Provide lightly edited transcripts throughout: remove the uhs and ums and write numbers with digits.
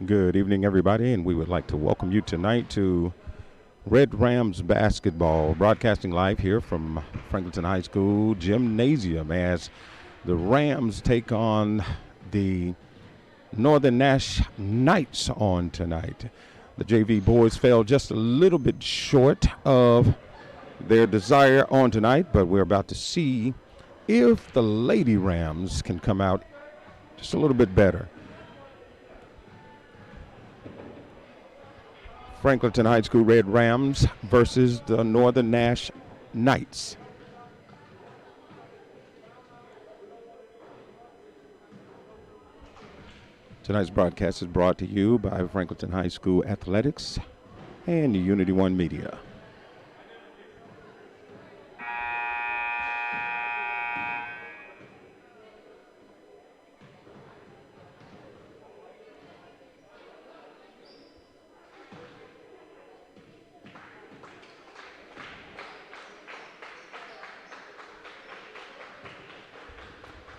Good evening, everybody, and we would like to welcome you tonight to Red Rams basketball, broadcasting live here from Franklinton High School Gymnasium as the Rams take on the Northern Nash Knights on tonight. The JV boys fell just a little bit short of their desire on tonight, but we're about to see if the Lady Rams can come out just a little bit better. Franklinton High School Red Rams versus the Northern Nash Knights. Tonight's broadcast is brought to you by Franklinton High School Athletics and Unity One Media.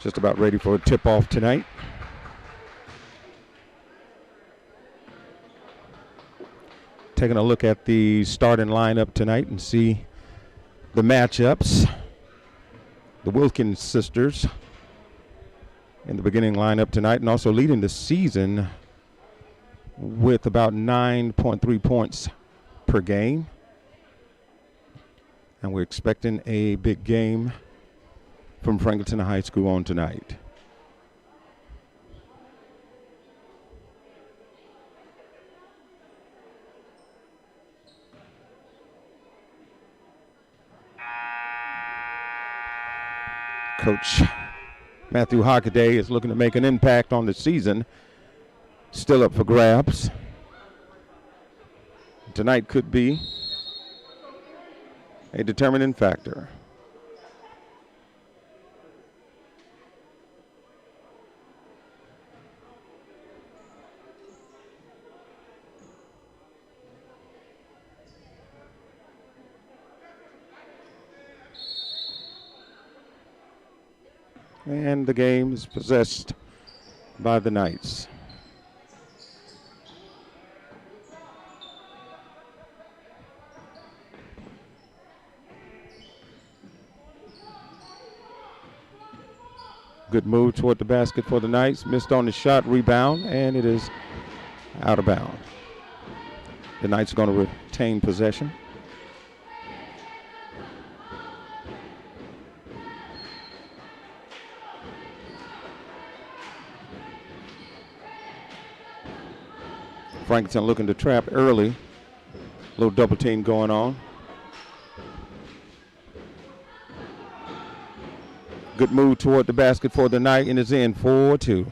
Just about ready for a tip-off tonight. Taking a look at the starting lineup tonight and see the matchups. The Wilkins sisters in the beginning lineup tonight, and also leading the season with about 9.3 points per game. And we're expecting a big game from Franklinton High School on tonight. Coach Matthew Hockaday is looking to make an impact on the season. Still up for grabs. Tonight could be a determining factor. And the game is possessed by the Knights. Good move toward the basket for the Knights. Missed on the shot, rebound, and it is out of bounds. The Knights are going to retain possession. Franklinton looking to trap early. A little double team going on. Good move toward the basket for the Knight, and it's in 4-2.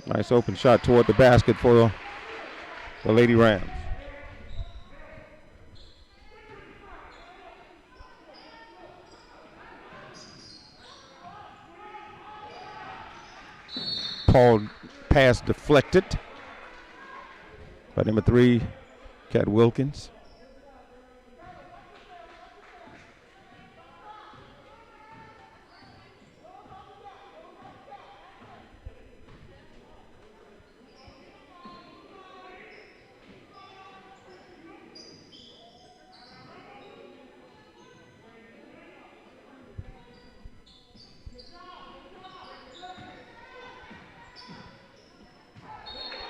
Nice open shot toward the basket for the Lady Rams. Paul pass deflected by number 3, Kat Wilkins.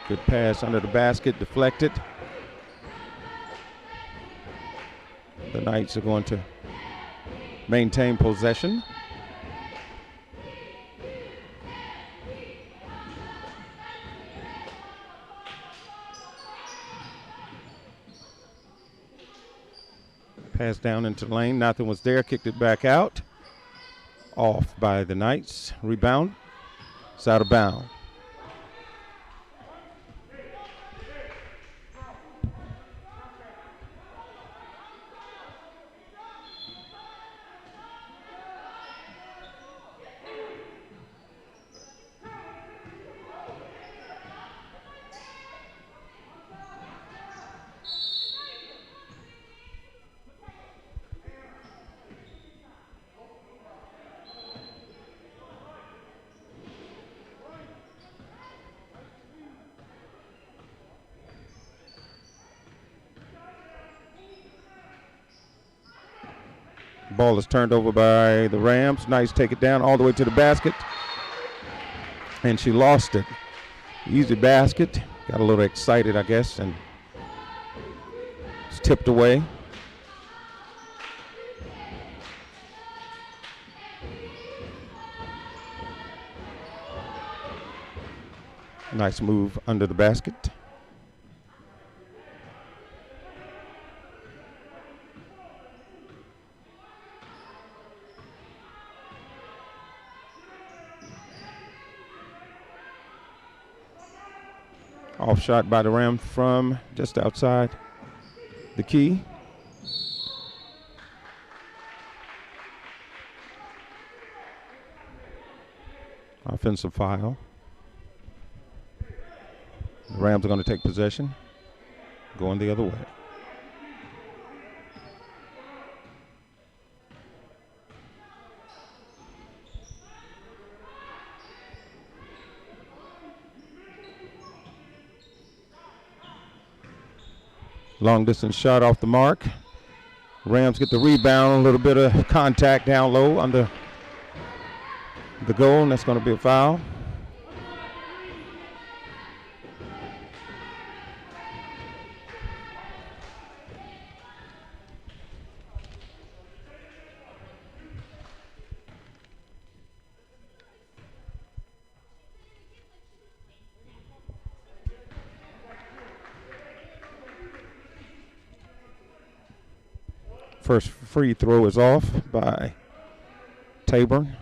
Good pass under the basket, deflected. The Knights are going to maintain possession. Pass down into the lane, nothing was there, kicked it back out. Off by the Knights, rebound, it's out of bounds. Ball is turned over by the Rams. Knights take it down all the way to the basket. And she lost it. Easy basket. Got a little excited, I guess, and it's tipped away. Nice move under the basket. Off shot by the Rams from just outside the key. Offensive foul. The Rams are going to take possession, going the other way. Long distance shot off the mark. Rams get the rebound, a little bit of contact down low under the goal, and that's going to be a foul. First free throw is off by Taborn.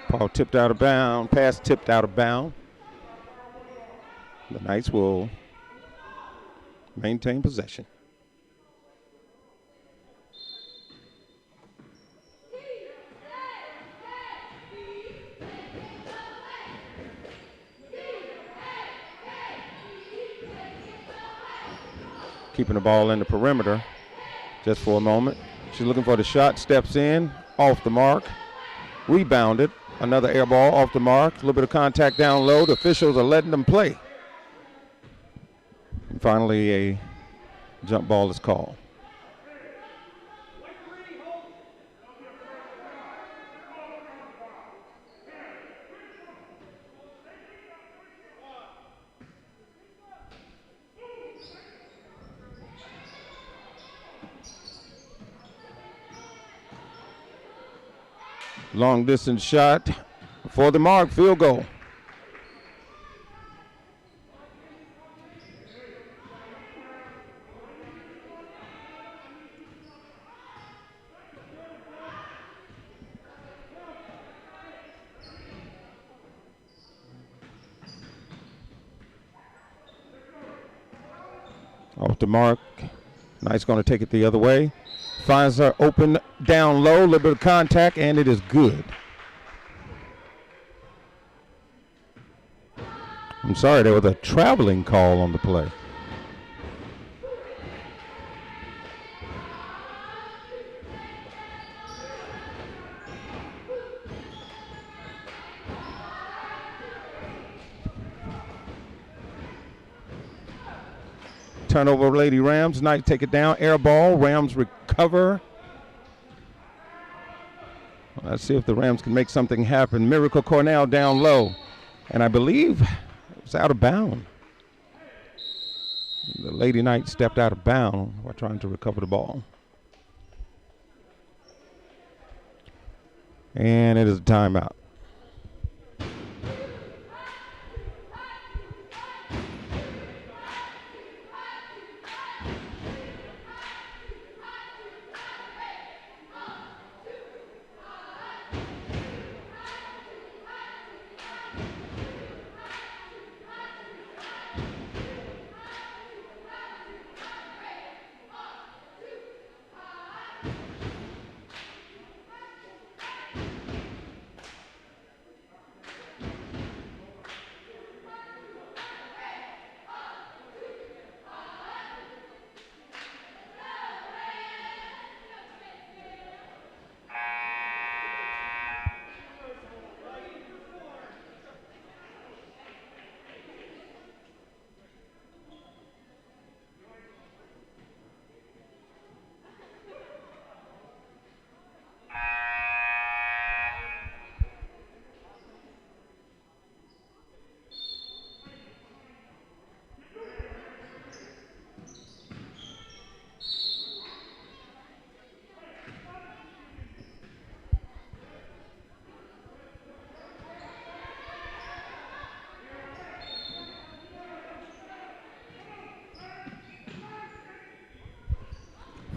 Ball tipped out of bounds. Pass tipped out of bounds. The Knights will maintain possession. Keeping the ball in the perimeter just for a moment. She's looking for the shot, steps in, off the mark, rebounded. Another air ball off the mark, a little bit of contact down low. The officials are letting them play. And finally, a jump ball is called. Long distance shot for the mark, field goal. Off the mark. Knight's going to take it the other way. Finds her open down low, a little bit of contact, and it is good. I'm sorry, there was a traveling call on the play. Turnover, Lady Rams. Knights take it down. Air ball. Rams recover. Let's see if the Rams can make something happen. Miracle Cornell down low. And I believe it was out of bounds. The Lady Knights stepped out of bounds while trying to recover the ball. And it is a timeout.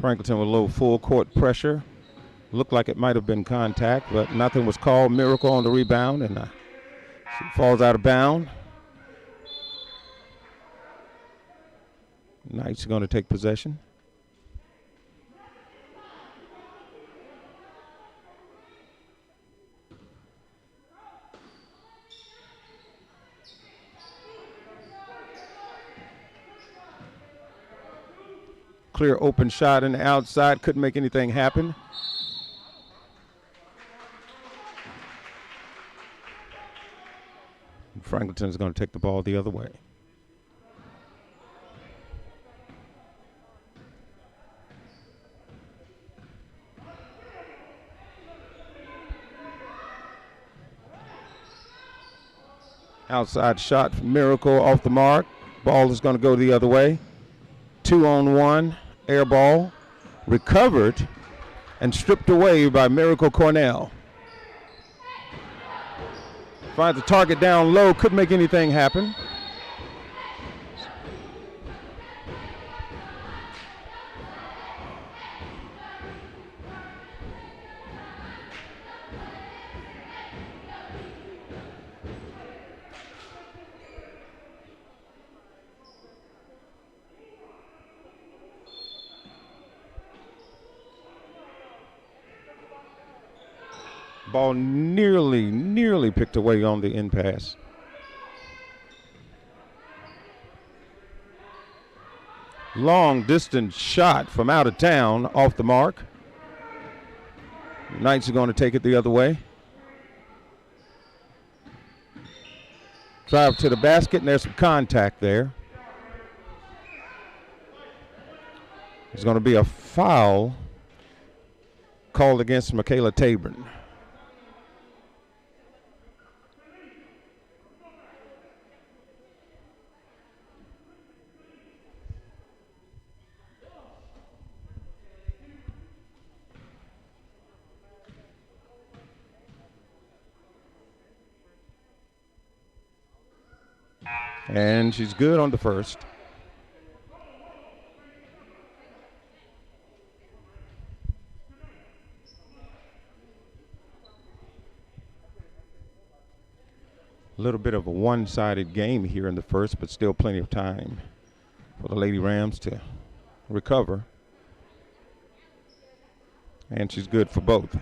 Franklinton with a little full court pressure. Looked like it might have been contact, but nothing was called. Miracle on the rebound, and she falls out of bounds. Knights are going to take possession. Clear open shot in the outside. Couldn't make anything happen. Franklinton is going to take the ball the other way. Outside shot from Miracle off the mark. Ball is going to go the other way. 2-on-1, air ball, recovered and stripped away by Miracle Cornell. Finds the target down low, couldn't make anything happen. Ball nearly picked away on the end pass. Long distance shot from out of town off the mark. Knights are going to take it the other way. Drive to the basket, and there's some contact there. There's going to be a foul called against Michaela Tabron. And she's good on the first. A little bit of a one-sided game here in the first, but still plenty of time for the Lady Rams to recover. And she's good for both.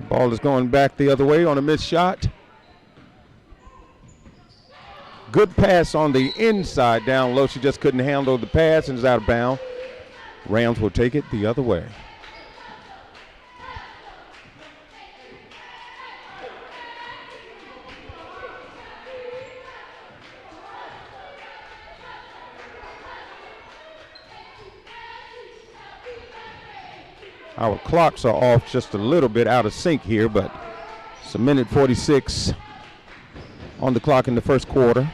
Ball is going back the other way on a missed shot. Good pass on the inside down low. She just couldn't handle the pass and is out of bounds. Rams will take it the other way. Our clocks are off just a little bit, out of sync here, but it's a minute 46 on the clock in the first quarter.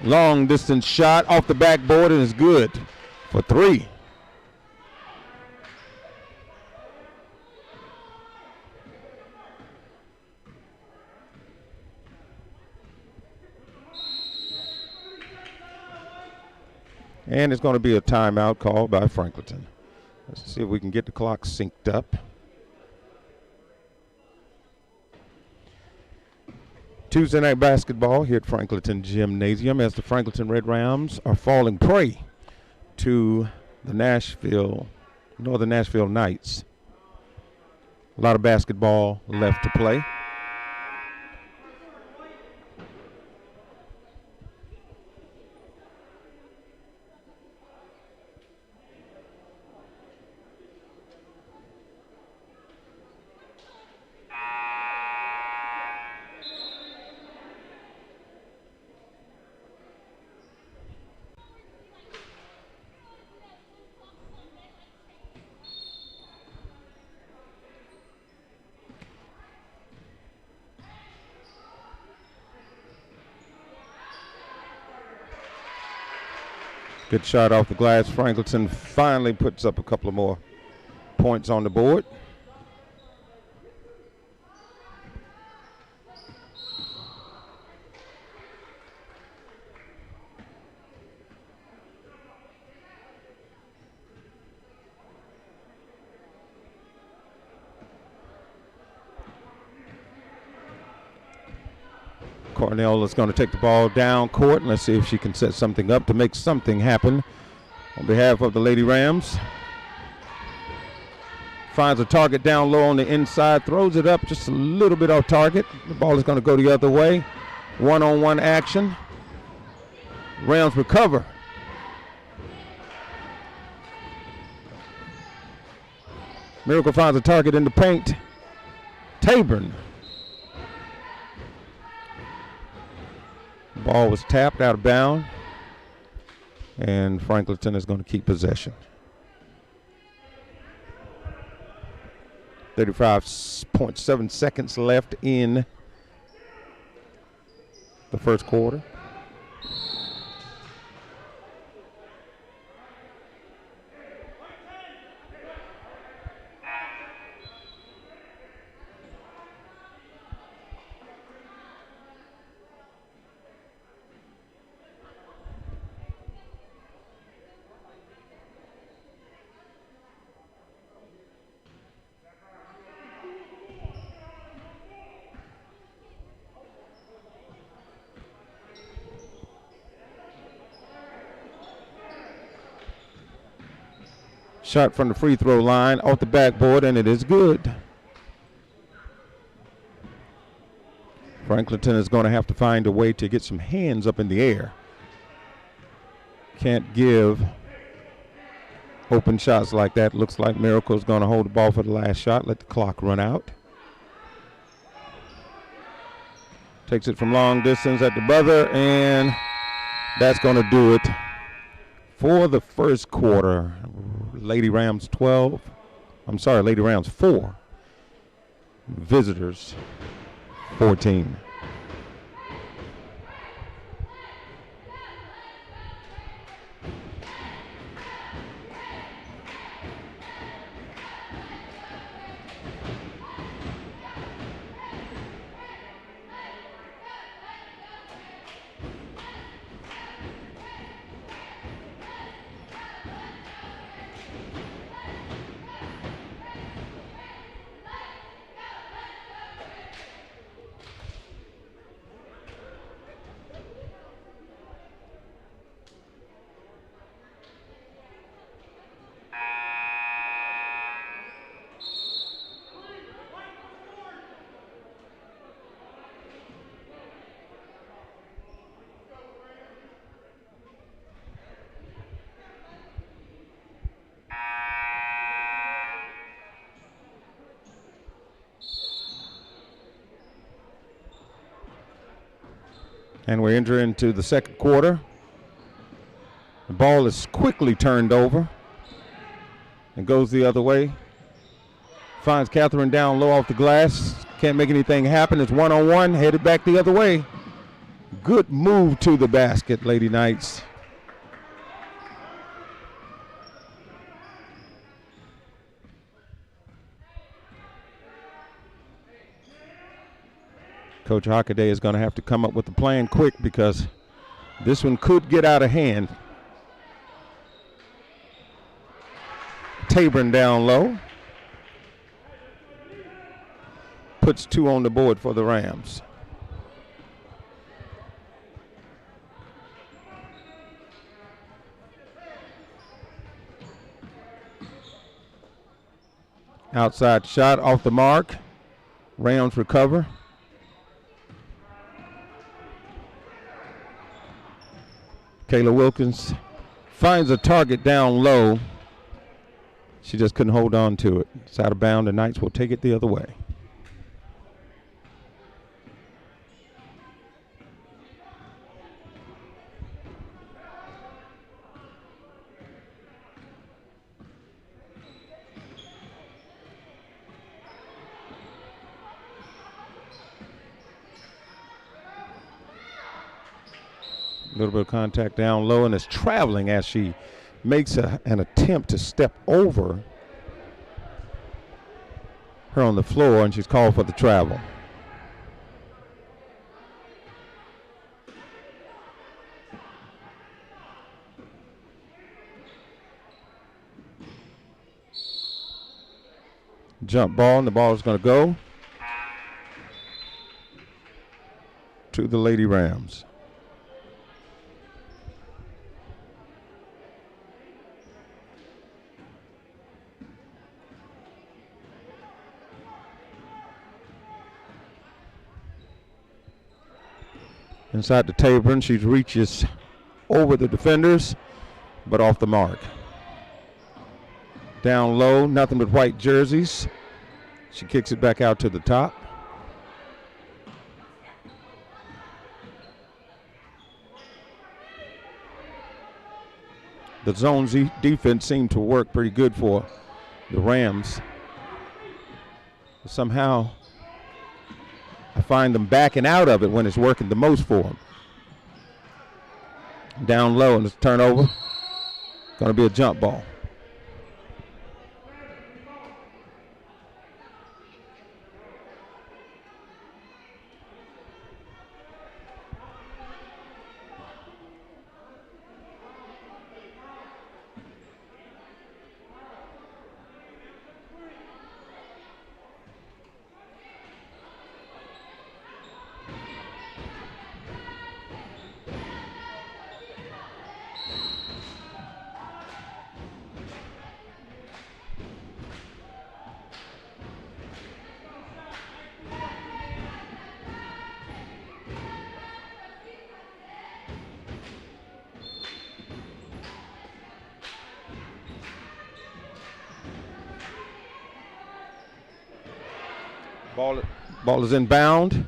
Long distance shot off the backboard and is good for three. And it's going to be a timeout called by Franklinton. Let's see if we can get the clock synced up. Tuesday night basketball here at Franklinton Gymnasium as the Franklinton Red Rams are falling prey to the Northern Nashville Knights. A lot of basketball left to play. Good shot off the glass. Franklinton finally puts up a couple of more points on the board. Cornell is going to take the ball down court. Let's see if she can set something up to make something happen on behalf of the Lady Rams. Finds a target down low on the inside, throws it up just a little bit off target. The ball is going to go the other way. One-on-one action. Rams recover. Miracle finds a target in the paint. Taburn. Ball was tapped out of bounds, and Franklinton is going to keep possession. 35.7 seconds left in the first quarter. Shot from the free throw line off the backboard, and it is good. Franklinton is going to have to find a way to get some hands up in the air. Can't give open shots like that. Looks like Miracle is going to hold the ball for the last shot, let the clock run out. Takes it from long distance at the buzzer, and that's going to do it for the first quarter. Lady Rams 4. Visitors 14. And we enter into the second quarter. The ball is quickly turned over and goes the other way. Finds Catherine down low off the glass. Can't make anything happen. It's one-on-one, headed back the other way. Good move to the basket, Lady Knights. Coach Hockaday is going to have to come up with a plan quick because this one could get out of hand. Taburn down low. Puts 2 on the board for the Rams. Outside shot off the mark. Rams recover. Kayla Wilkins finds a target down low. She just couldn't hold on to it. It's out of bounds. The Knights will take it the other way. A little bit of contact down low, and is traveling as she makes an attempt to step over her on the floor, and she's called for the travel. Jump ball, and the ball is going to go to the Lady Rams. Inside the table, and she reaches over the defenders, but off the mark. Down low, nothing but white jerseys. She kicks it back out to the top. The zone defense seemed to work pretty good for the Rams. Somehow, I find them backing out of it when it's working the most for them. Down low, and it's a turnover. Going to be a jump ball. Ball is inbound,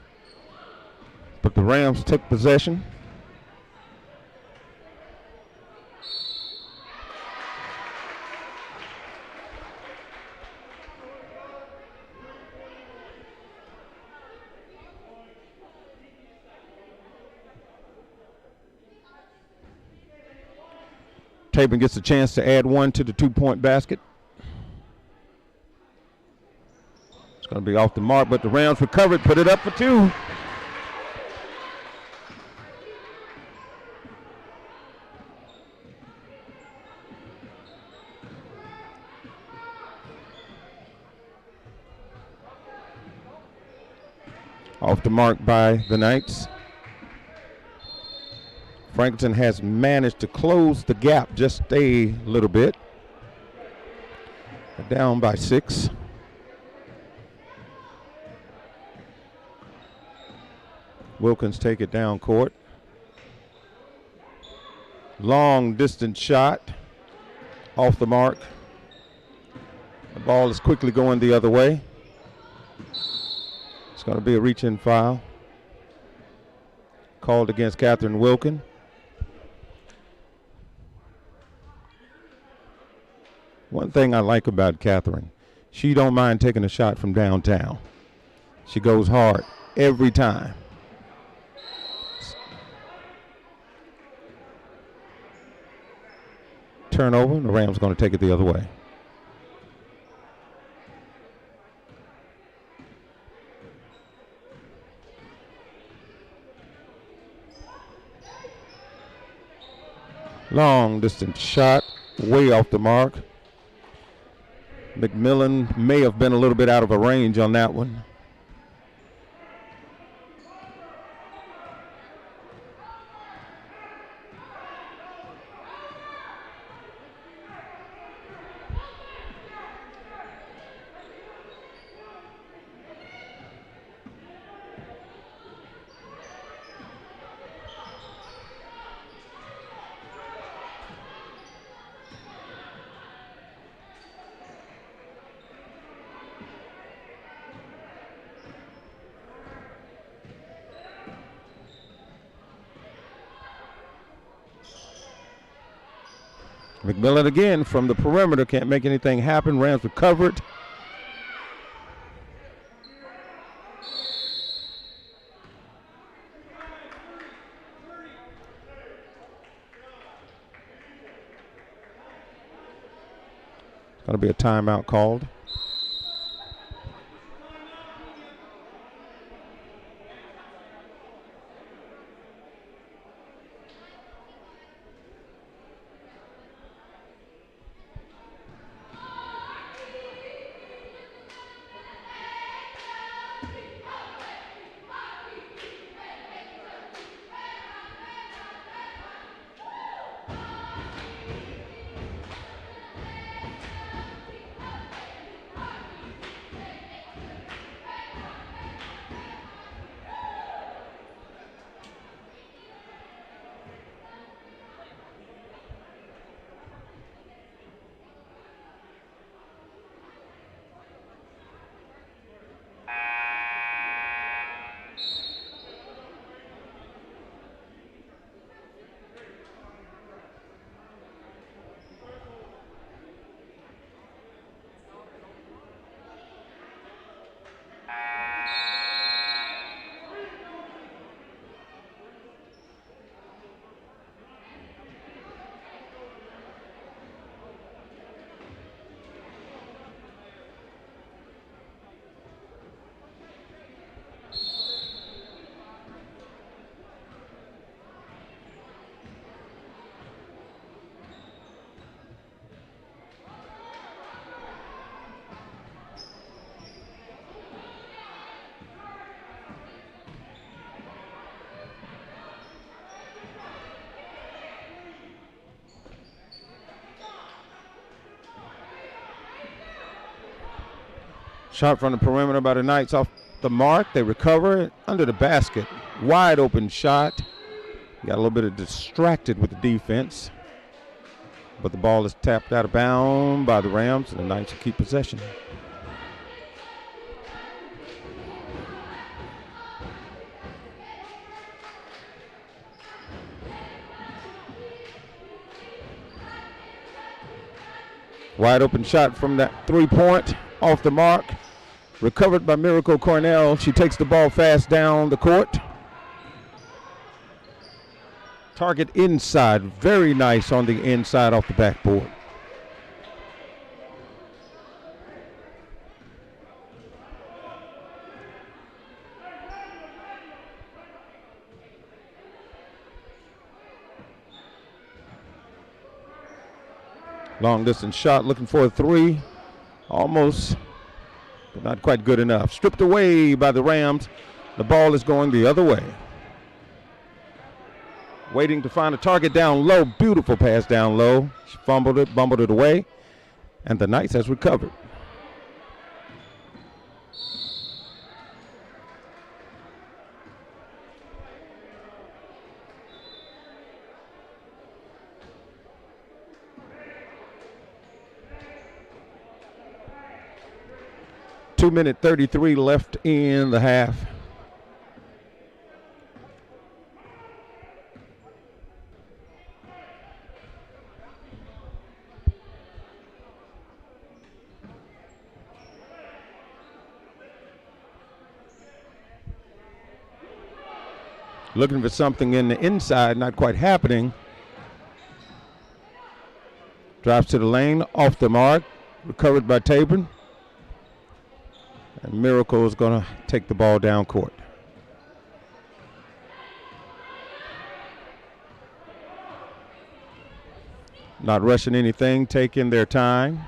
but the Rams took possession. Tabin gets a chance to add one to the two-point basket. It's going to be off the mark, but the Rams recovered, put it up for two. Off the mark by the Knights. Franklinton has managed to close the gap just a little bit. They're down by 6. Wilkins take it down court. Long distance shot off the mark. The ball is quickly going the other way. It's going to be a reach-in foul called against Catherine Wilkin. One thing I like about Catherine, she don't mind taking a shot from downtown. She goes hard every time. Turnover, and the Rams going to take it the other way. Long distance shot, way off the mark. McMillan may have been a little bit out of a range on that one. McMillan again from the perimeter, can't make anything happen. Rams recovered. Going to be a timeout called. Shot from the perimeter by the Knights off the mark. They recover it under the basket. Wide open shot. Got a little bit of distracted with the defense. But the ball is tapped out of bounds by the Rams, and the Knights will keep possession. Wide open shot from that three-point off the mark. Recovered by Miracle Cornell. She takes the ball fast down the court. Target inside. Very nice on the inside off the backboard. Long distance shot, looking for a three. Almost, but not quite good enough. Stripped away by the Rams. The ball is going the other way. Waiting to find a target down low. Beautiful pass down low. She fumbled it, bumbled it away, and the Knights has recovered. Minute 33 left in the half. Looking for something in the inside, not quite happening. Drives to the lane, off the mark, recovered by Tabron. And Miracle is going to take the ball down court. Not rushing anything, taking their time.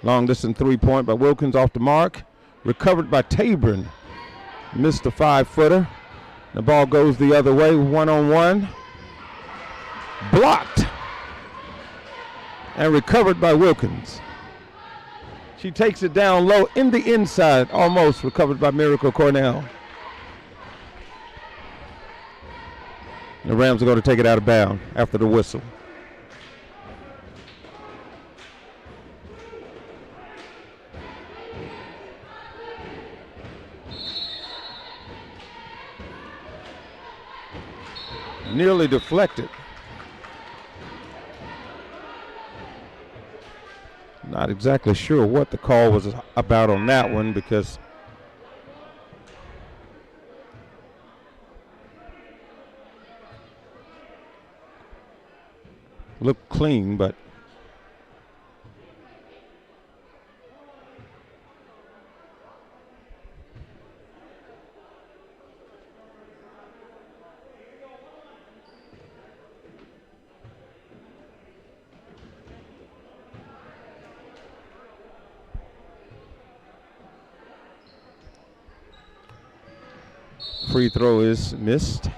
Long distance three-point by Wilkins off the mark. Recovered by Tabron. Missed the 5-footer. The ball goes the other way, one-on-one. Blocked. And recovered by Wilkins. She takes it down low in the inside, almost recovered by Miracle Cornell. The Rams are going to take it out of bounds after the whistle. Nearly deflected. Not exactly sure what the call was about on that one because looked clean, but free throw is missed.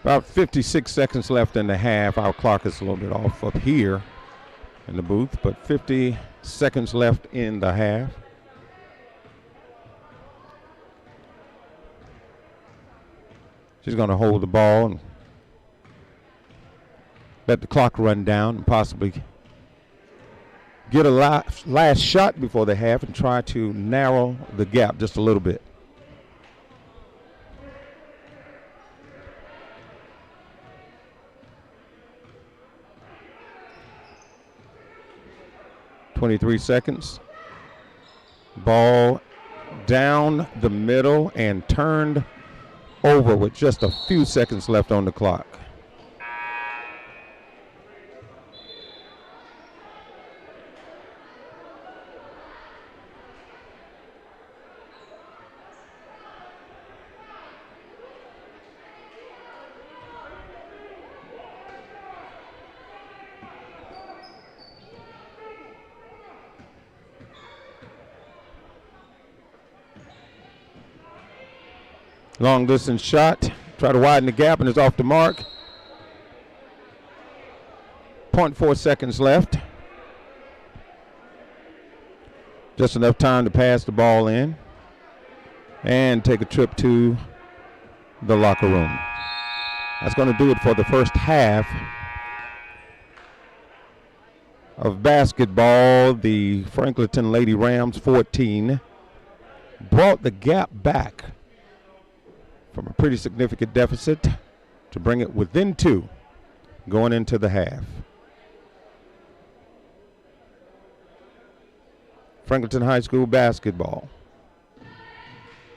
About 56 seconds left in the half. Our clock is a little bit off up here in the booth, but 50 seconds left in the half. She's going to hold the ball and let the clock run down and possibly get a last shot before the half and try to narrow the gap just a little bit. .23 seconds. Ball down the middle and turned over with just a few seconds left on the clock. Long distance shot. Try to widen the gap and it's off the mark. 0.4 seconds left. Just enough time to pass the ball in and take a trip to the locker room. That's going to do it for the first half of basketball. The Franklinton Lady Rams 14 brought the gap back from a pretty significant deficit to bring it within 2 going into the half. Franklinton High School basketball.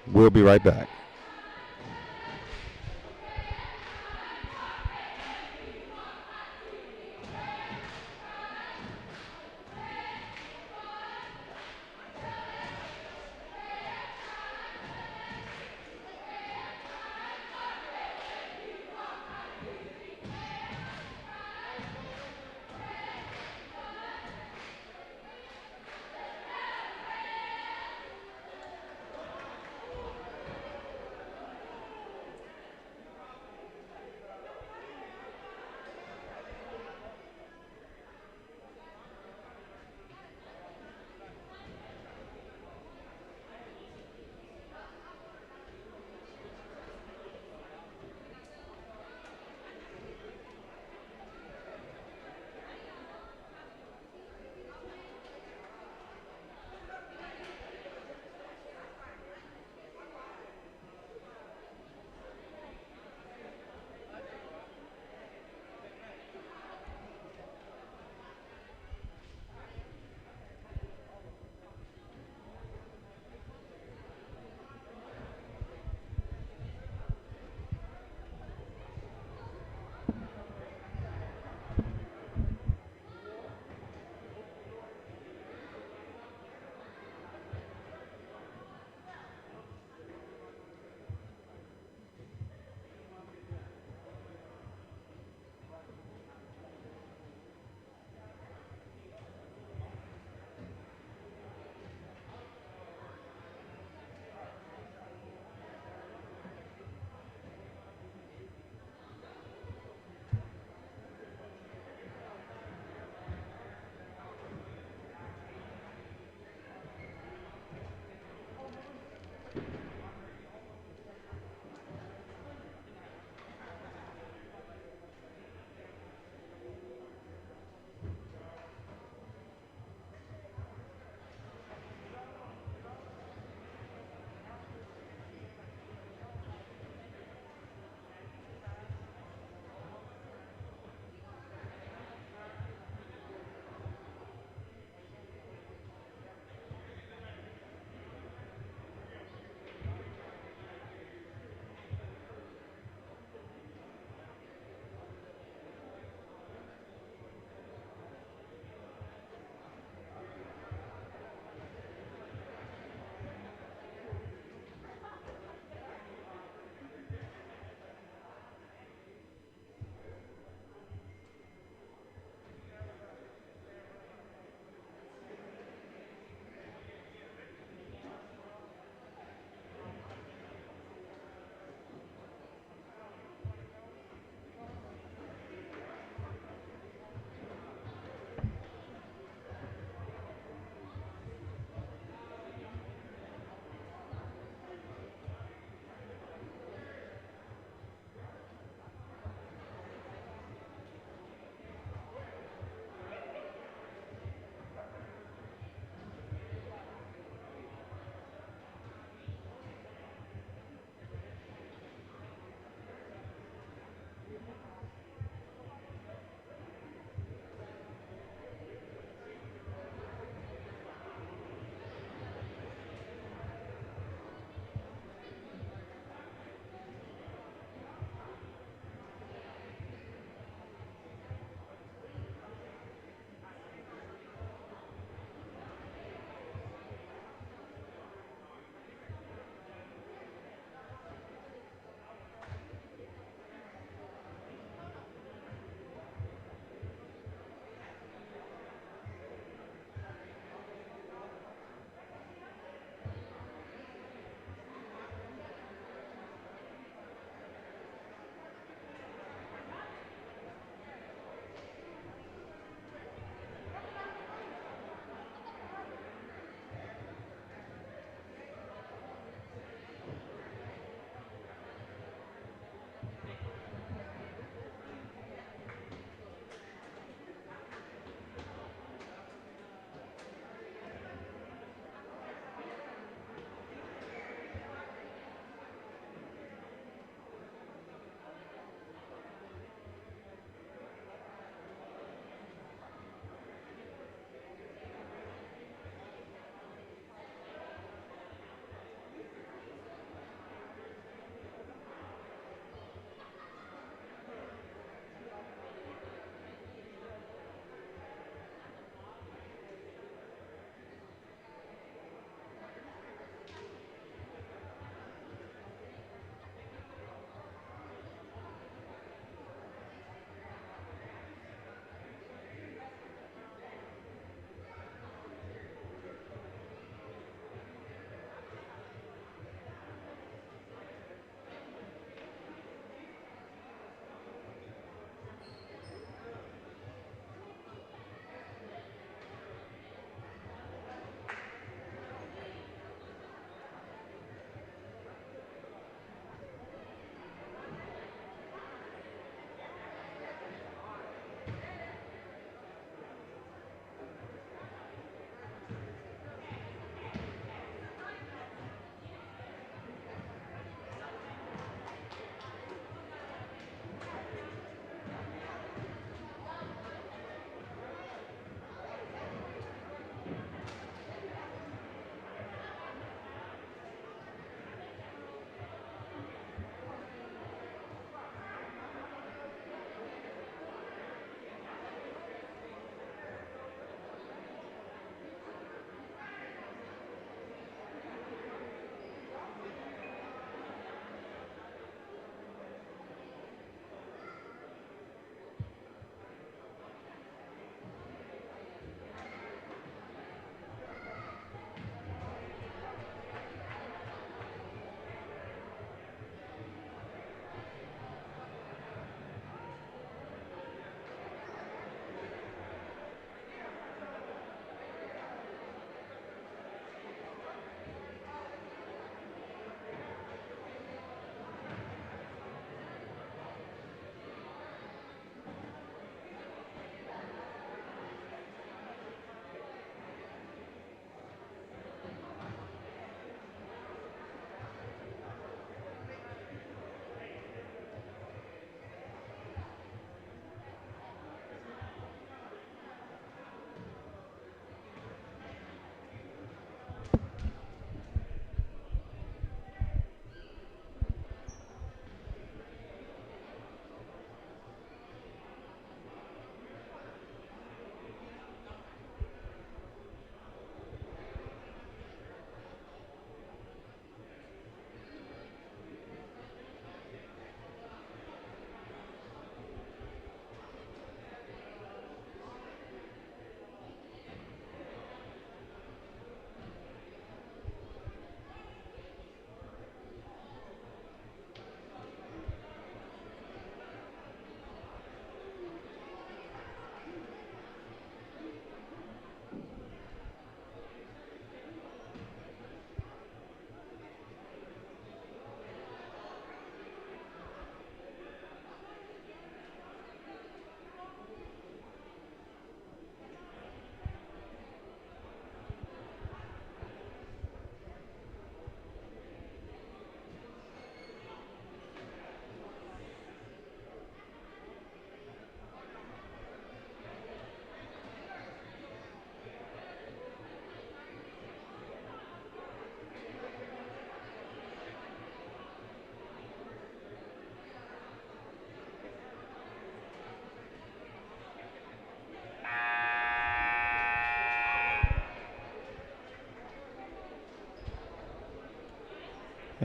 We'll be right back.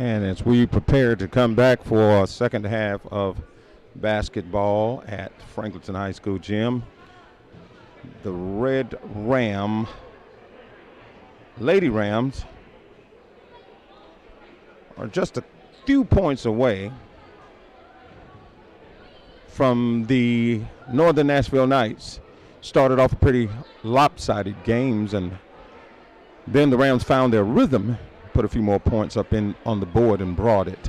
And as we prepare to come back for a second half of basketball at Franklinton High School gym, the Lady Rams are just a few points away from the Northern Nash Knights. Started off pretty lopsided games, and then the Rams found their rhythm, put a few more points up on the board and brought it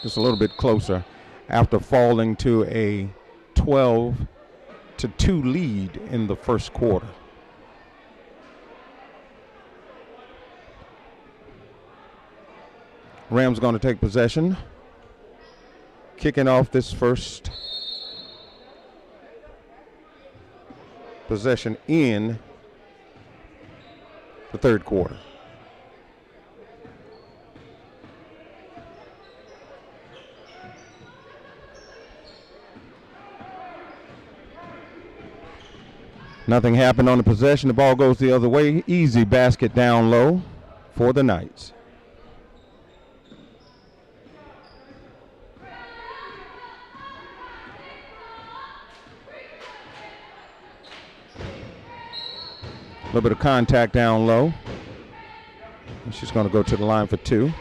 just a little bit closer after falling to a 12-2 lead in the first quarter. Rams going to take possession, kicking off this first possession in the third quarter. Nothing happened on the possession. The ball goes the other way. Easy basket down low for the Knights. A little bit of contact down low. And she's going to go to the line for two.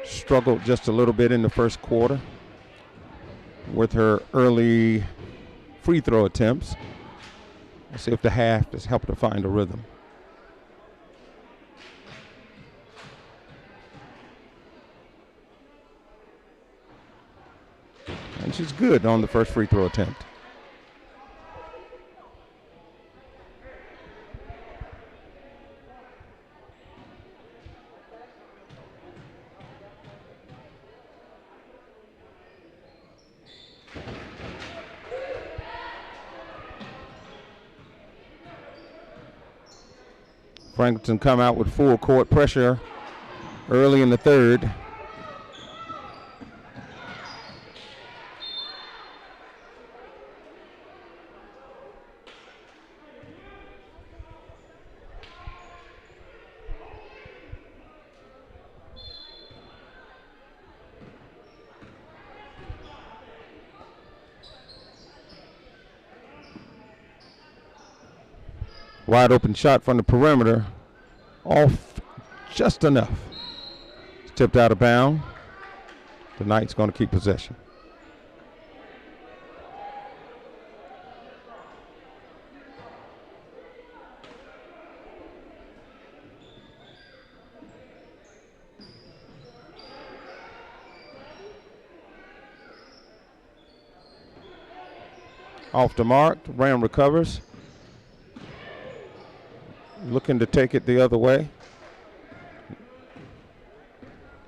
Struggled just a little bit in the first quarter with her early free throw attempts. Let's see if the half has helped her find a rhythm. And she's good on the first free throw attempt. Franklinton come out with full court pressure early in the third. Wide open shot from the perimeter, off just enough. It's tipped out of bounds. The Knights going to keep possession. Off the mark, Ram recovers. Looking to take it the other way.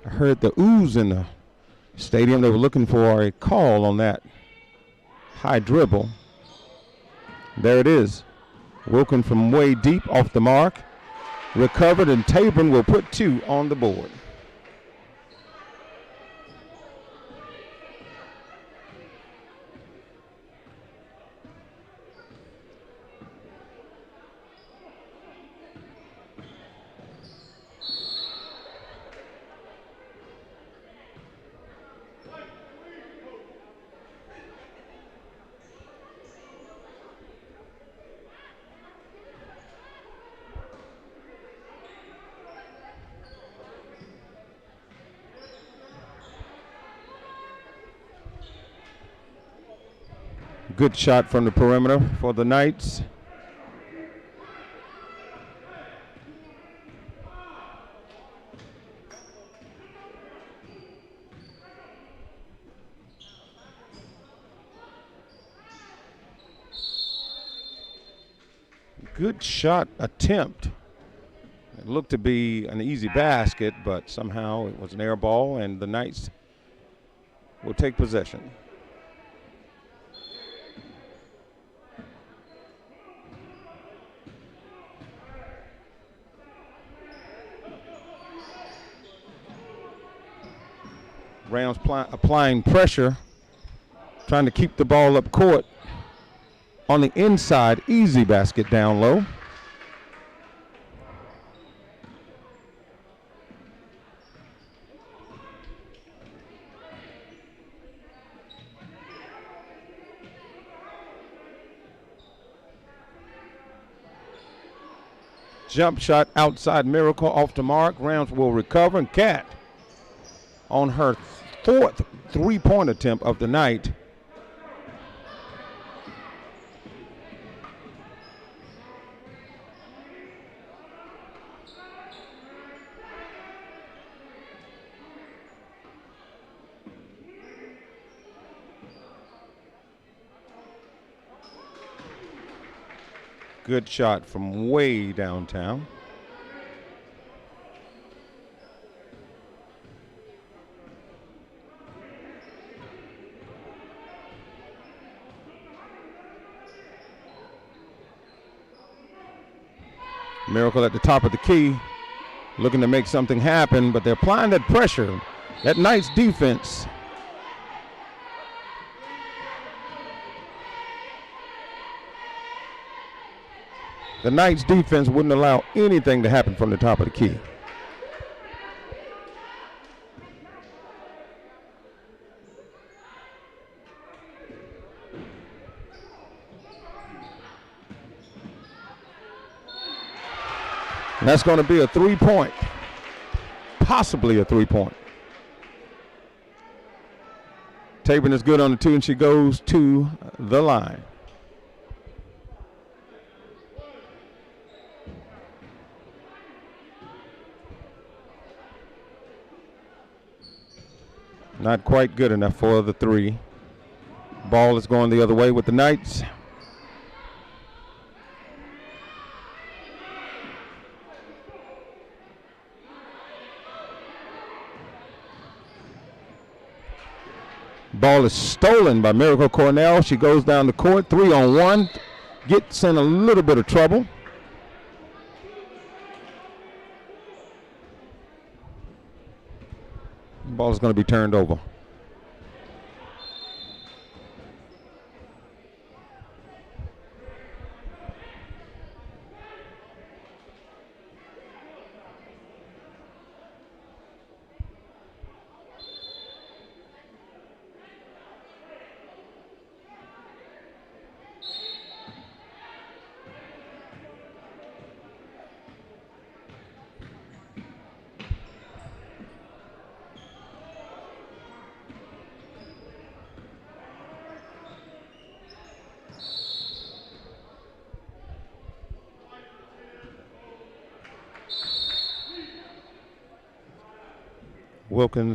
I heard the ooze in the stadium. They were looking for a call on that high dribble. There it is. Wilkin from way deep off the mark. Recovered, and Tabron will put two on the board. Good shot from the perimeter for the Knights. Good shot attempt. It looked to be an easy basket, but somehow it was an air ball, and the Knights will take possession. Rams applying pressure, trying to keep the ball up court. On the inside, easy basket down low. Jump shot outside Miracle off the mark. Rams will recover, and Kat on her fourth three-point attempt of the night. Good shot from way downtown. Miracle at the top of the key, looking to make something happen, but they're applying that pressure. That Knights defense. The Knights defense wouldn't allow anything to happen from the top of the key. And that's going to be a three-point, possibly a three-point. Tabin is good on the two, and she goes to the line. Not quite good enough for the three. Ball is going the other way with the Knights. Ball is stolen by Miracle Cornell. She goes down the court, 3-on-1, gets in a little bit of trouble. Ball is going to be turned over.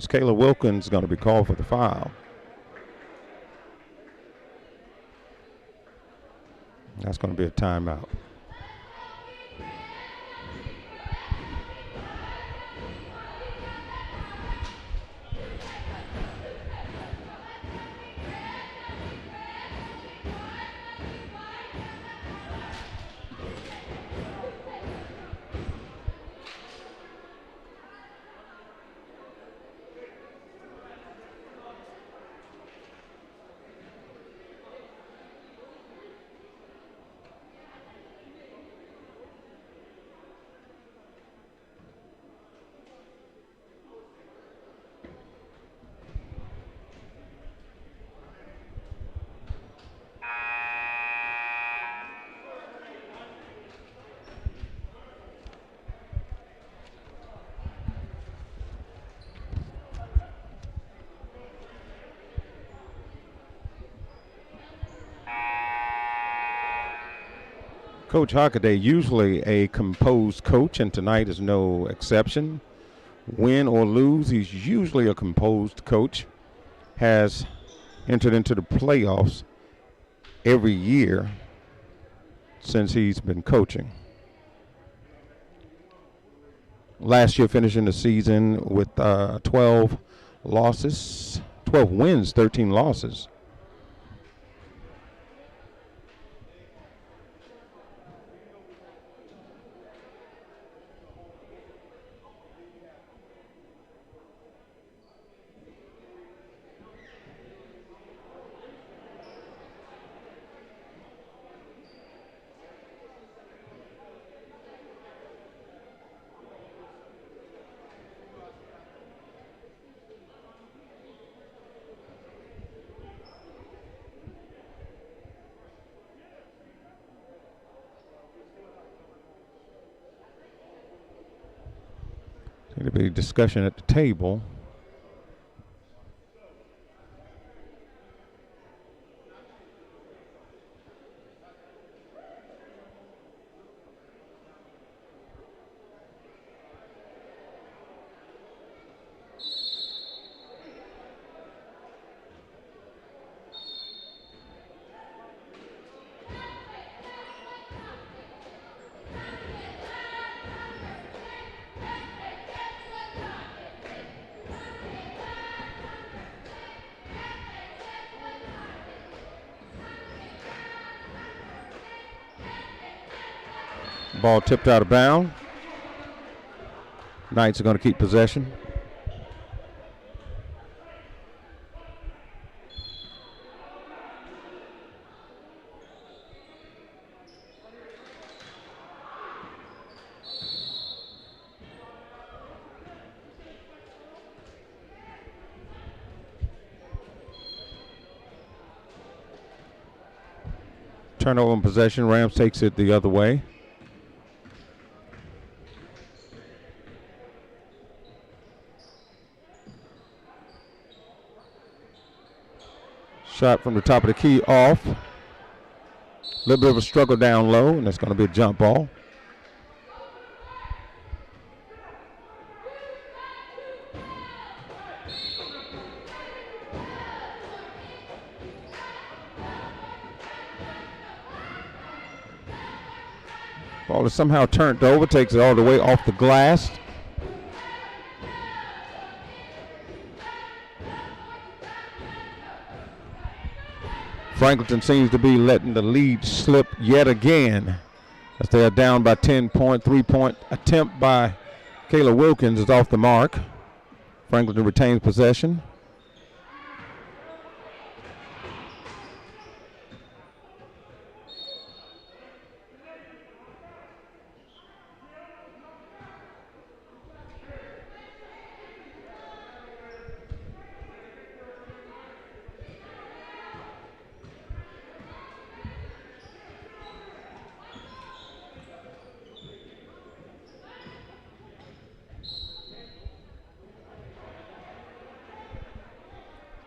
Kayla Wilkins is going to be called for the foul. That's going to be a timeout. Coach Hockaday, usually a composed coach, and tonight is no exception. Win or lose, he's usually a composed coach. Has entered into the playoffs every year since he's been coaching. Last year finishing the season with 12 wins, 13 losses. It'll be discussion at the table. Ball tipped out of bounds. Knights are going to keep possession. Turnover in possession. Rams takes it the other way. Shot from the top of the key off. A little bit of a struggle down low, and that's going to be a jump ball. Ball is somehow turned over, takes it all the way off the glass. Franklinton seems to be letting the lead slip yet again as they are down by 10 points. 3-point attempt by Kayla Wilkins is off the mark. Franklinton retains possession.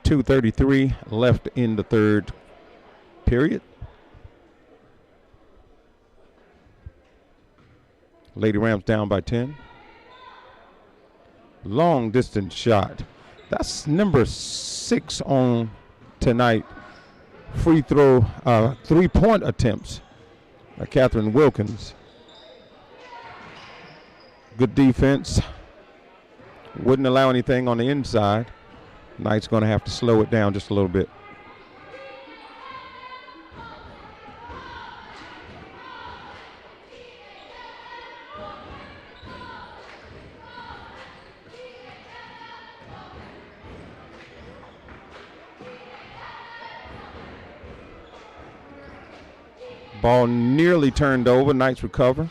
.233 left in the third period. Lady Rams down by 10. Long distance shot. That's number 6 on tonight. Free throw, 3-point attempts by Catherine Wilkins. Good defense. Wouldn't allow anything on the inside. Knight's going to have to slow it down just a little bit. Ball nearly turned over. Knights recover.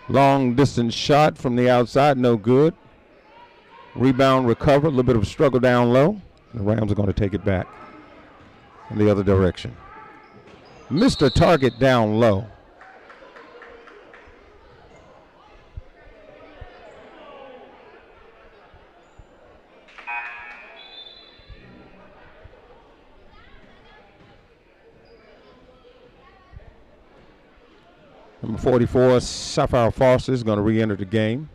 Long distance shot from the outside, no good. Rebound recover, a little bit of a struggle down low. The Rams are going to take it back in the other direction. Missed a target down low. Number 44, Sapphire Foster, is going to re-enter the game.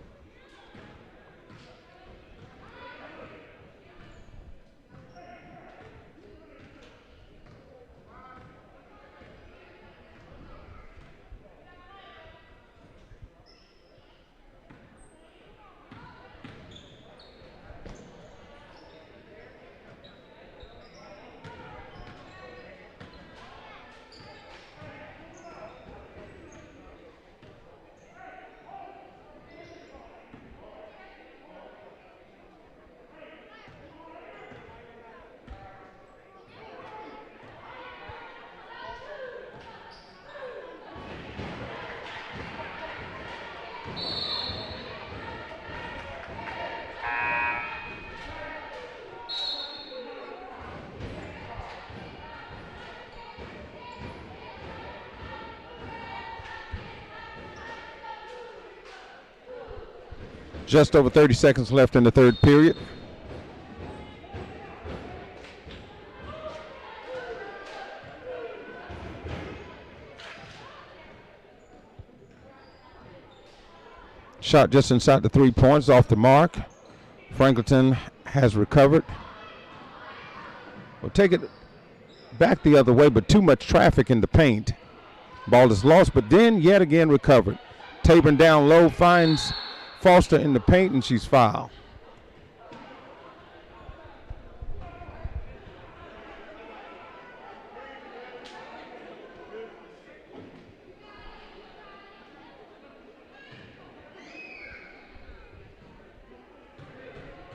Just over 30 seconds left in the third period. Shot just inside the 3 points, off the mark. Franklinton has recovered. We'll take it back the other way, but too much traffic in the paint. Ball is lost, but then yet again recovered. Tabron down low, finds Foster in the paint, and she's fouled.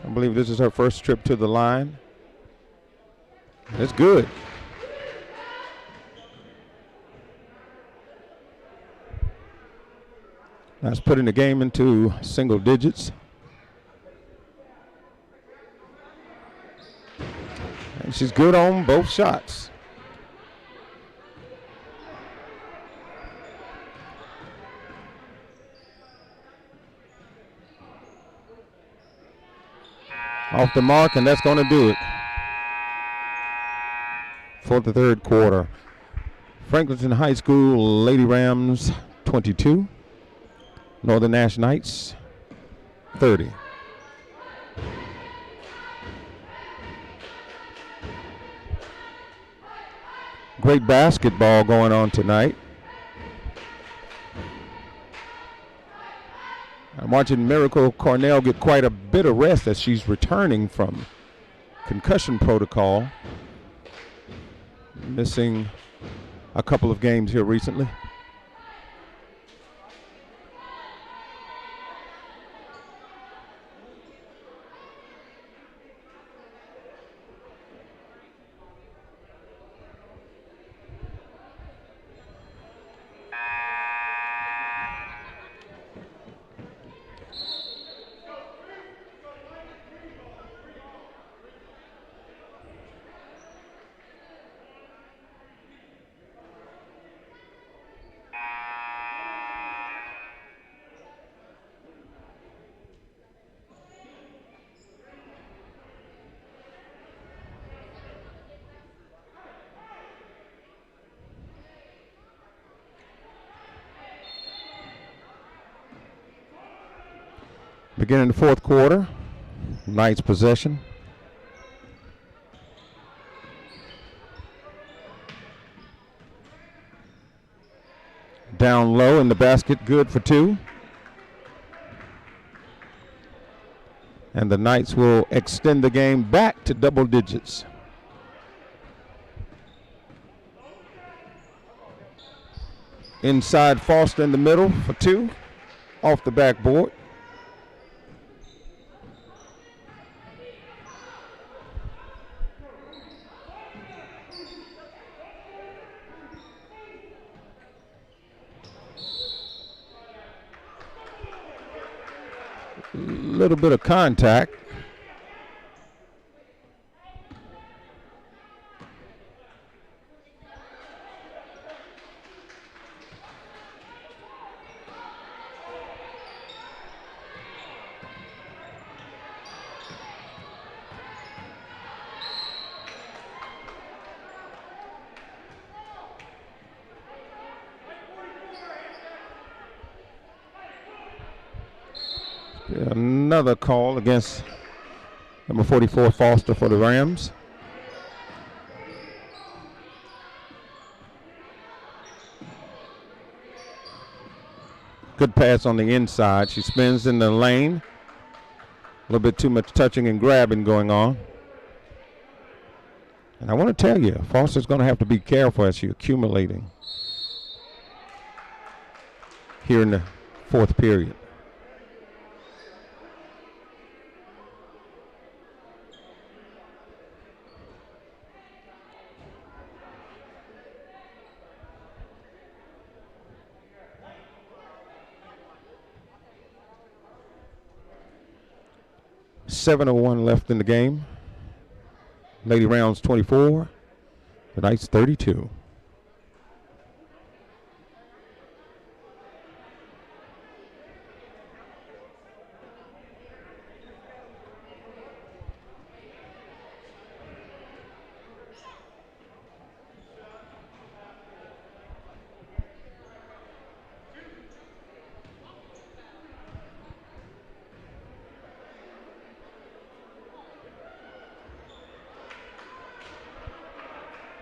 I believe this is her first trip to the line. It's good. That's putting the game into single digits. And she's good on both shots. Off the mark, and that's going to do it for the third quarter. Franklinton High School Lady Rams 22. Northern Nash Knights 30. Great basketball going on tonight. I'm watching Miracle Cornell get quite a bit of rest as she's returning from concussion protocol, missing a couple of games here recently. Beginning the fourth quarter, Knights possession. Down low in the basket, good for two. And the Knights will extend the game back to double digits. Inside Foster in the middle for two, off the backboard. Little bit of contact. Another call against number 44 Foster for the Rams. Good pass on the inside. She spins in the lane. A little bit too much touching and grabbing going on. And I want to tell you, Foster's going to have to be careful as she's accumulating here in the fourth period. .701 left in the game. Lady Rams 24, the Knights 32.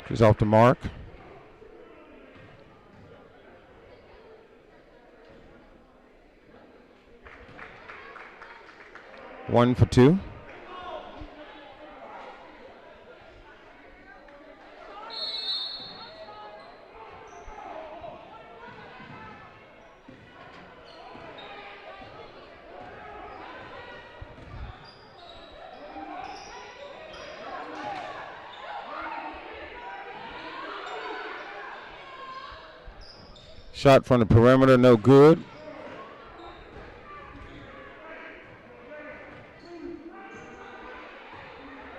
She's off the mark. One for two. Shot from the perimeter, no good.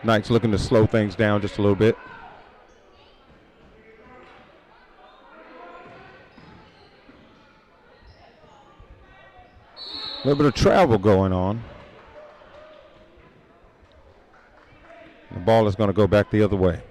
Knights looking to slow things down just a little bit. A little bit of travel going on. The ball is going to go back the other way.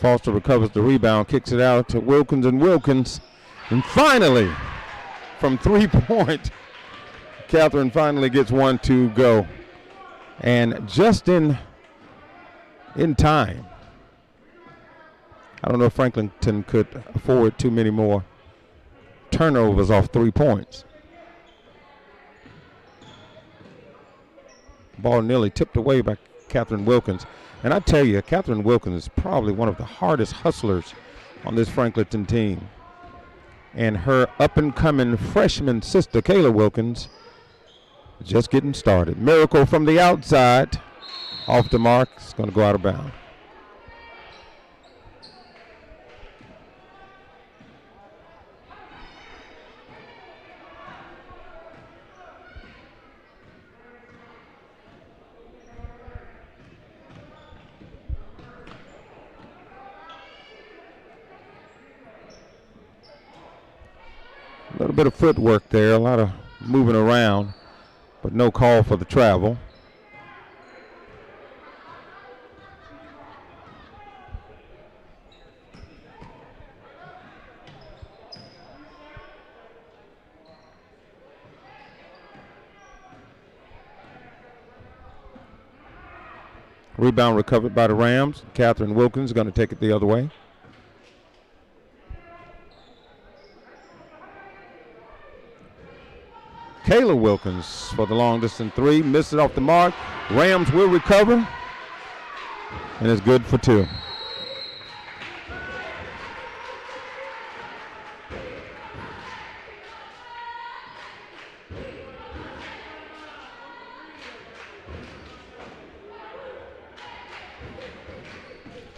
Foster recovers the rebound, kicks it out to Wilkins, and finally, from 3-point, Catherine finally gets one to go. And just in time. I don't know if Franklinton could afford too many more turnovers off 3 points. Ball nearly tipped away by Catherine Wilkins. And I tell you, Catherine Wilkins is probably one of the hardest hustlers on this Franklinton team. And her up-and-coming freshman sister, Kayla Wilkins, just getting started. Miracle from the outside. Off the mark. It's going to go out of bounds. A little bit of footwork there, a lot of moving around, but no call for the travel. Rebound recovered by the Rams. Catherine Wilkins is going to take it the other way. Kayla Wilkins for the long distance three, missed it off the mark. Rams will recover, and it's good for two.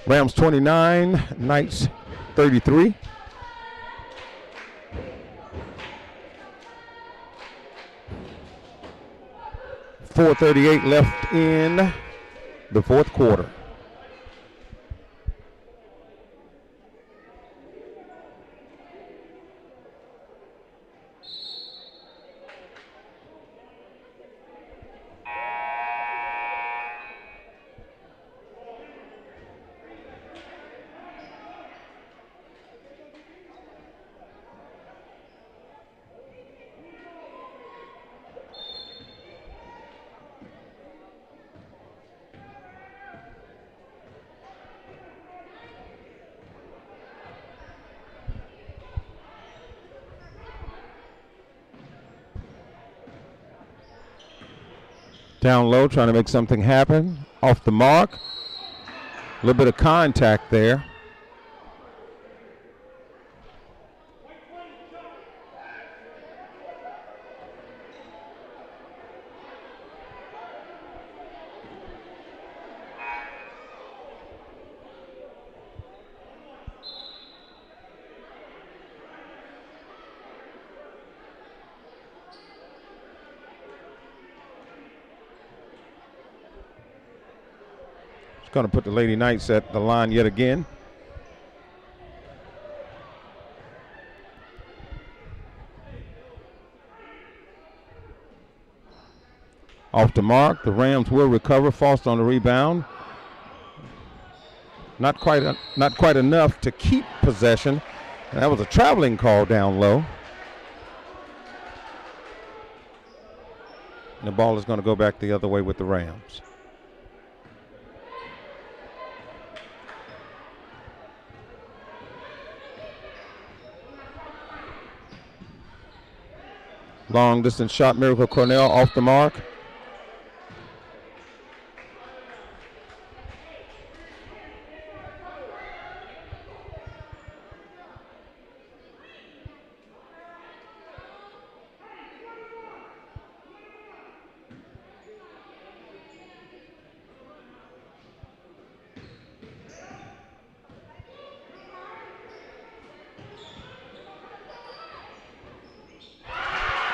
Rams 29, Knights 33. .438 left in the fourth quarter. Down low, trying to make something happen. Off the mark. A little bit of contact there. Going to put the Lady Knights at the line yet again. Off the mark, the Rams will recover. Foster on the rebound. Not quite enough to keep possession. And that was a traveling call down low. And the ball is going to go back the other way with the Rams. Long distance shot, Miracle Cornell off the mark.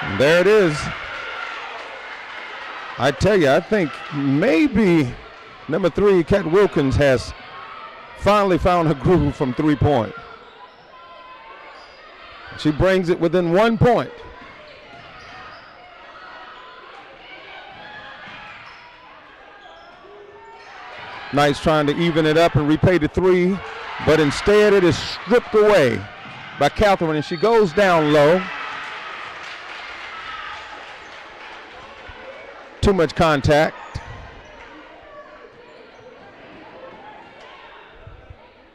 And there it is. I tell you, I think maybe number 3, Kat Wilkins, has finally found her groove from 3-point. She brings it within 1 point. Knights trying to even it up and repay the 3, but instead it is stripped away by Catherine, and she goes down low. Too much contact.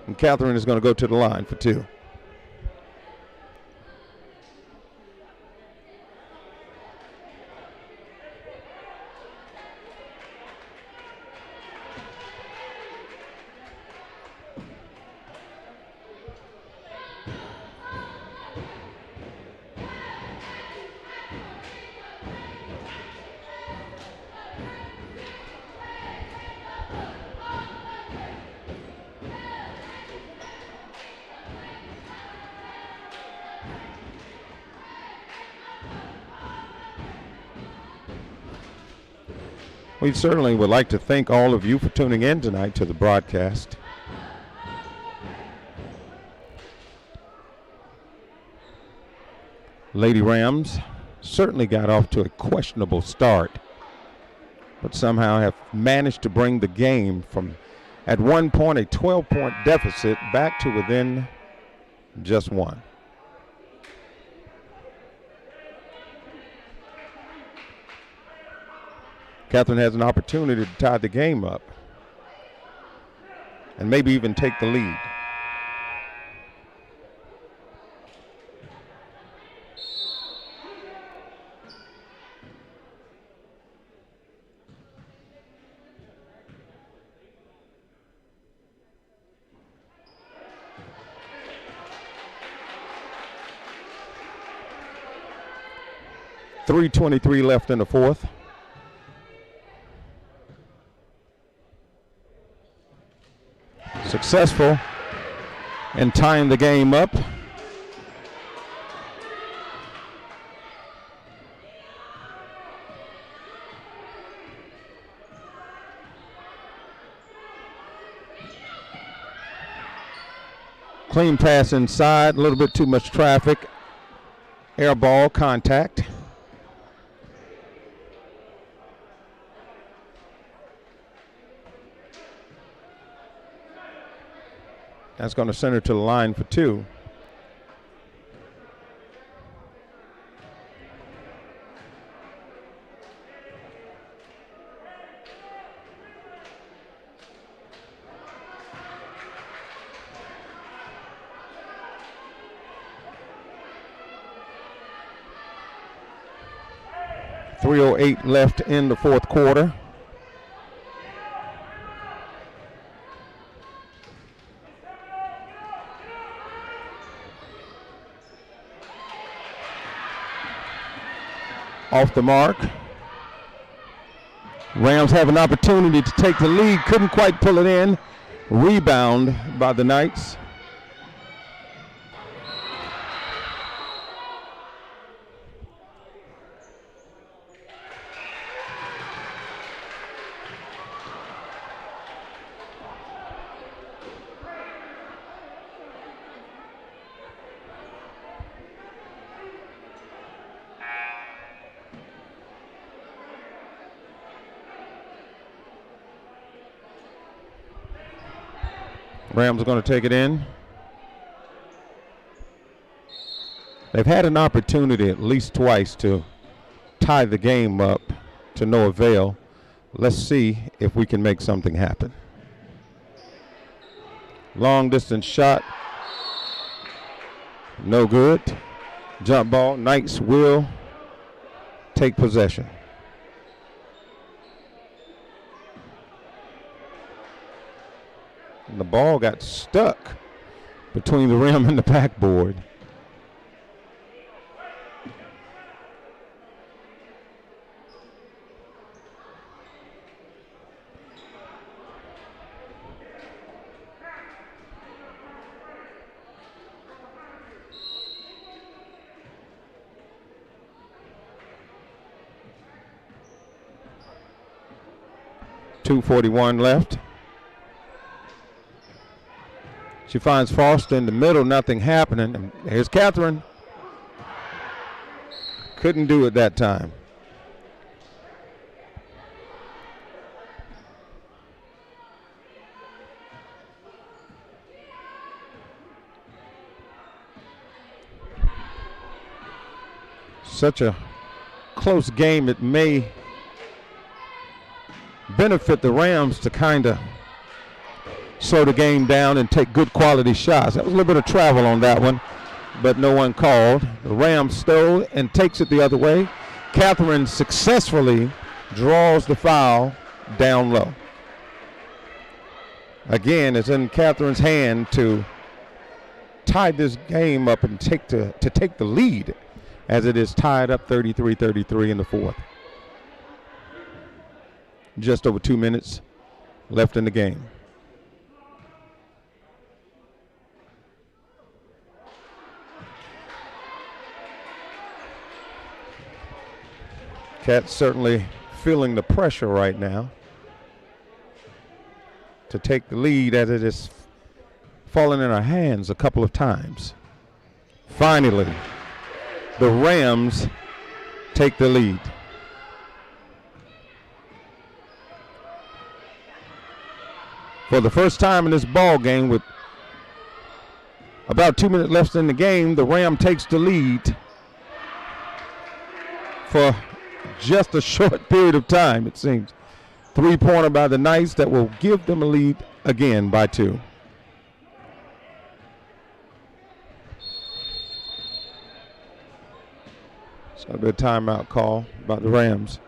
And Catherine is going to go to the line for 2. We certainly would like to thank all of you for tuning in tonight to the broadcast. Lady Rams certainly got off to a questionable start, but somehow have managed to bring the game from, at one point, a 12-point deficit back to within just 1. Catherine has an opportunity to tie the game up and maybe even take the lead. .323 left in the fourth. Successful in tying the game up. Clean pass inside, a little bit too much traffic. Air ball contact. That's going to send her to the line for 2. .308 left in the fourth quarter. Off the mark. Rams have an opportunity to take the lead. Couldn't quite pull it in. Rebound by the Knights. Rams are going to take it in. They've had an opportunity at least twice to tie the game up to no avail. Let's see if we can make something happen. Long distance shot. No good. Jump ball. Knights will take possession. And the ball got stuck between the rim and the backboard. .241 left. She finds Foster in the middle, nothing happening. And here's Catherine. Couldn't do it that time. Such a close game, it may benefit the Rams to kind of slow the game down and take good quality shots. That was a little bit of travel on that one, but no one called. The Rams stole and takes it the other way. Catherine successfully draws the foul down low. Again, it's in Catherine's hand to tie this game up and take the lead, as it is tied up 33-33 in the fourth. Just over 2 minutes left in the game. Cat certainly feeling the pressure right now to take the lead, as it is fallen in her hands a couple of times. Finally, the Rams take the lead. For the first time in this ball game, with about 2 minutes left in the game, the Ram takes the lead for just a short period of time, it seems. 3-pointer by the Knights that will give them a lead again by 2. It's going to be a timeout call by the Rams.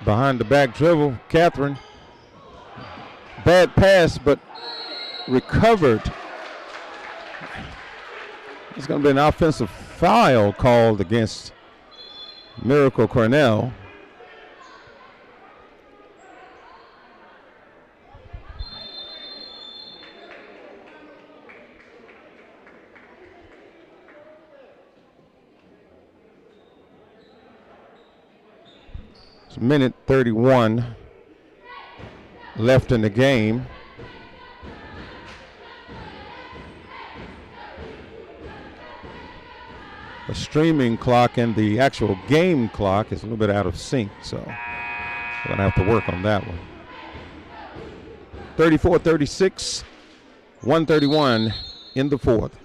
Behind the back dribble, Catherine. Bad pass, but recovered. It's going to be an offensive foul called against Miracle Cornell. Minute 31 left in the game. streaming clock and the actual game clock is a little bit out of sync, so we're going to have to work on that one. 34-36, 131 in the fourth.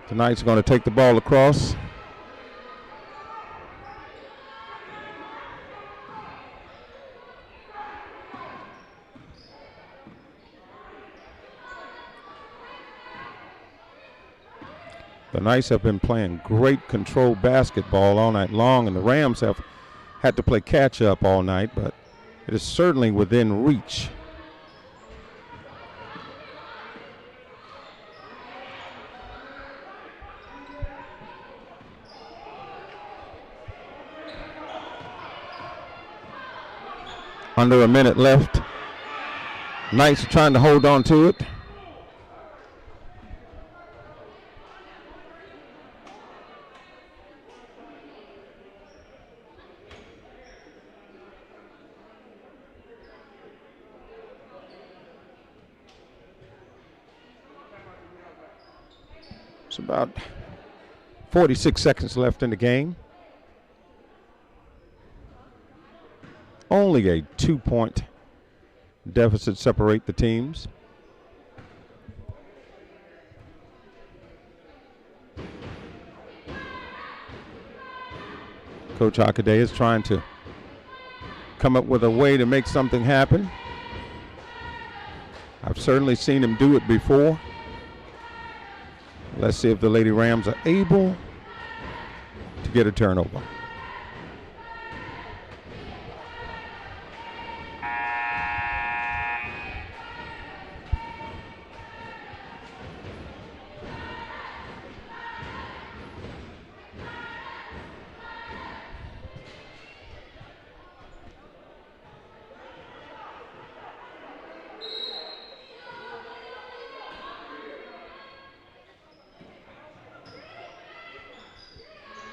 The Knights are going to take the ball across. The Knights have been playing great control basketball all night long, and the Rams have had to play catch up all night, but it is certainly within reach. Under a minute left. Knights are trying to hold on to it. It's about 46 seconds left in the game. Only a 2-point deficit separate the teams. Coach Hockaday is trying to come up with a way to make something happen. I've certainly seen him do it before. Let's see if the Lady Rams are able to get a turnover.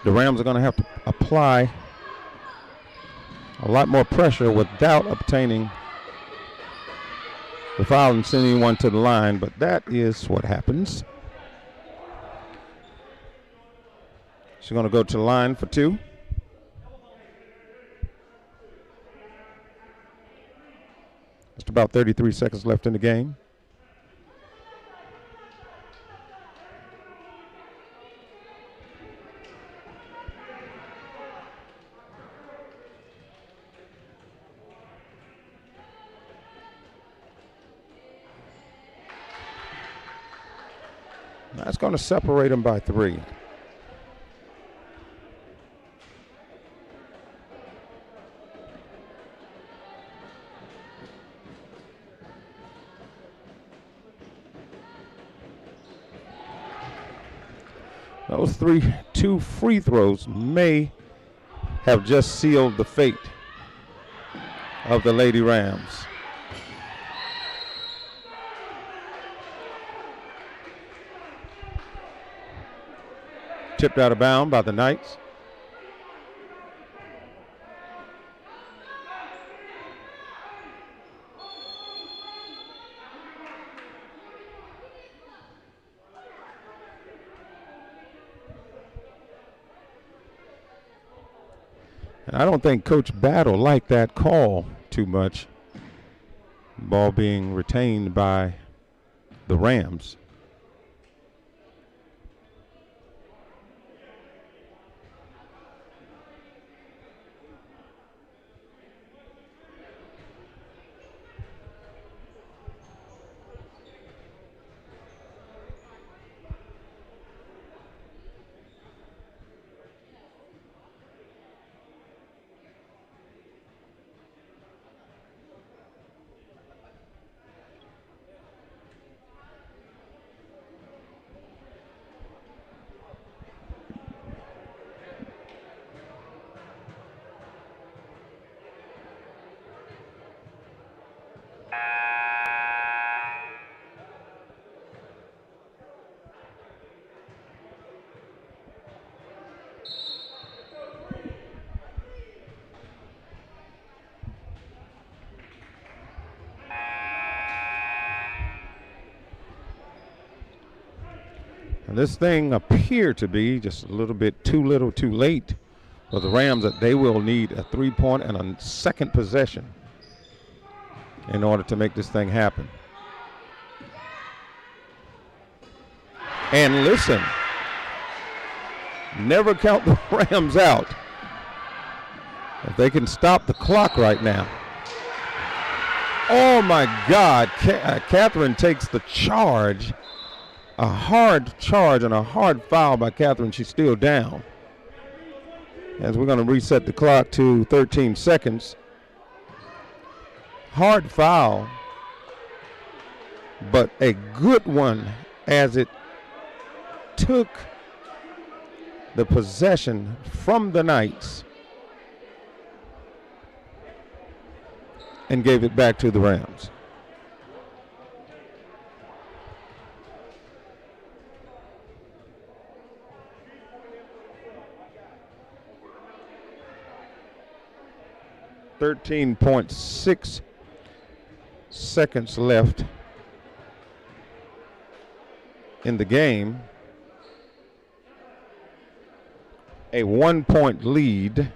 The Rams are going to have to apply a lot more pressure without obtaining the foul and sending one to the line, but that is what happens. She's going to go to the line for two. Just about 33 seconds left in the game. That's going to separate them by 3. Those two free throws may have just sealed the fate of the Lady Rams. Tipped out of bounds by the Knights. And I don't think Coach Battle liked that call too much. Ball being retained by the Rams. And this thing appeared to be just a little bit too little too late for the Rams, that they will need a 3-point and a second possession in order to make this thing happen. And listen, never count the Rams out. If they can stop the clock right now. Oh my God, Catherine takes the charge. A hard charge and a hard foul by Catherine. She's still down. As we're going to reset the clock to 13 seconds. Hard foul, but a good one, as it took the possession from the Knights and gave it back to the Rams. .6 seconds left in the game. A 1-point lead,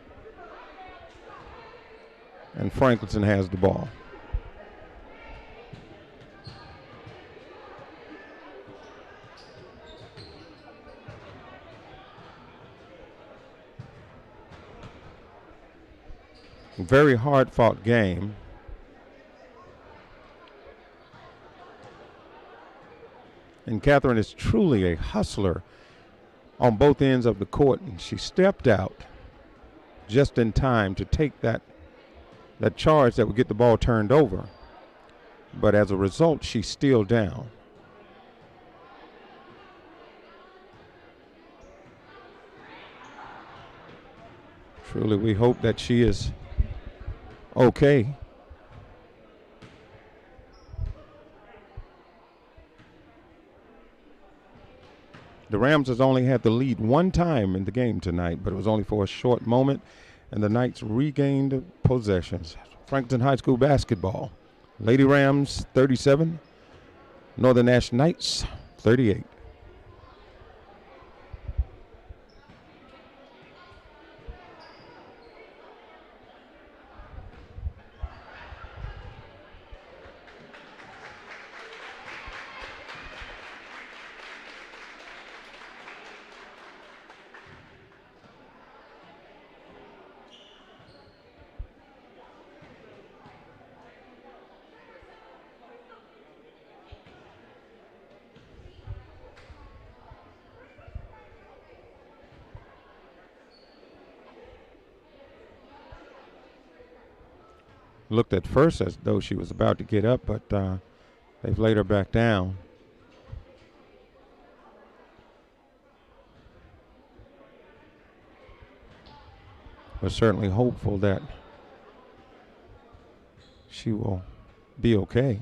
and Franklinton has the ball. Very hard-fought game. And Catherine is truly a hustler on both ends of the court, and she stepped out just in time to take that charge that would get the ball turned over. But as a result, she's still down. Truly, we hope that she is okay. The Rams has only had the lead one time in the game tonight, but it was only for a short moment, and the Knights regained possessions. Franklinton High School basketball. Lady Rams 37, Northern Nash Knights 38. Looked at first as though she was about to get up, but they've laid her back down. We're certainly hopeful that she will be okay.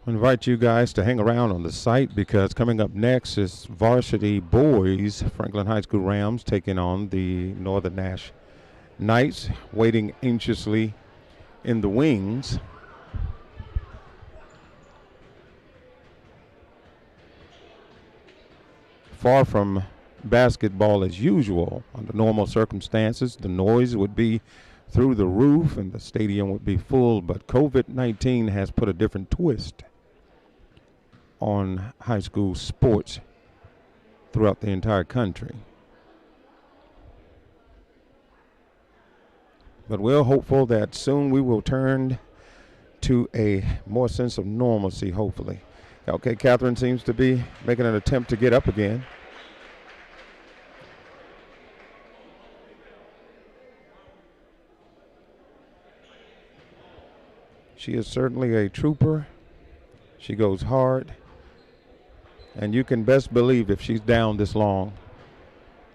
I invite you guys to hang around on the site because coming up next is varsity boys Franklin High School Rams taking on the Northern Nash Knights, waiting anxiously in the wings. Far from basketball as usual. Under normal circumstances, the noise would be through the roof and the stadium would be full, but COVID-19 has put a different twist on high school sports throughout the entire country. But we're hopeful that soon we will turn to a more sense of normalcy, hopefully. Okay, Catherine seems to be making an attempt to get up again. She is certainly a trooper. She goes hard. And you can best believe if she's down this long,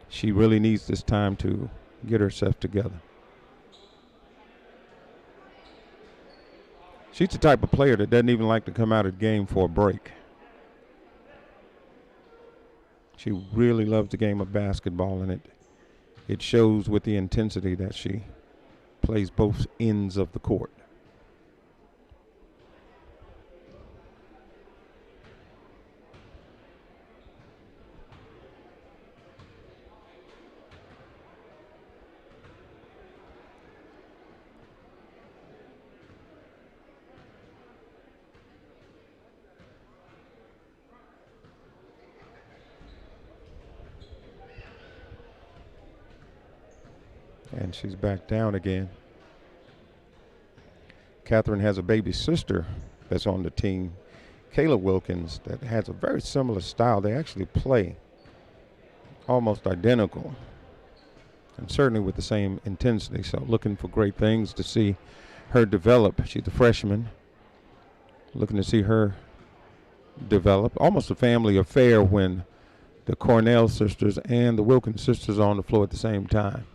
she really needs this time to get herself together. She's the type of player that doesn't even like to come out of the game for a break. She really loves the game of basketball, and it shows with the intensity that she plays both ends of the court. And she's back down again. Catherine has a baby sister that's on the team, Kayla Wilkins, that has a very similar style. They actually play almost identical, and certainly with the same intensity. So looking for great things to see her develop. She's a freshman. Looking to see her develop. Almost a family affair when the Cornell sisters and the Wilkins sisters are on the floor at the same time.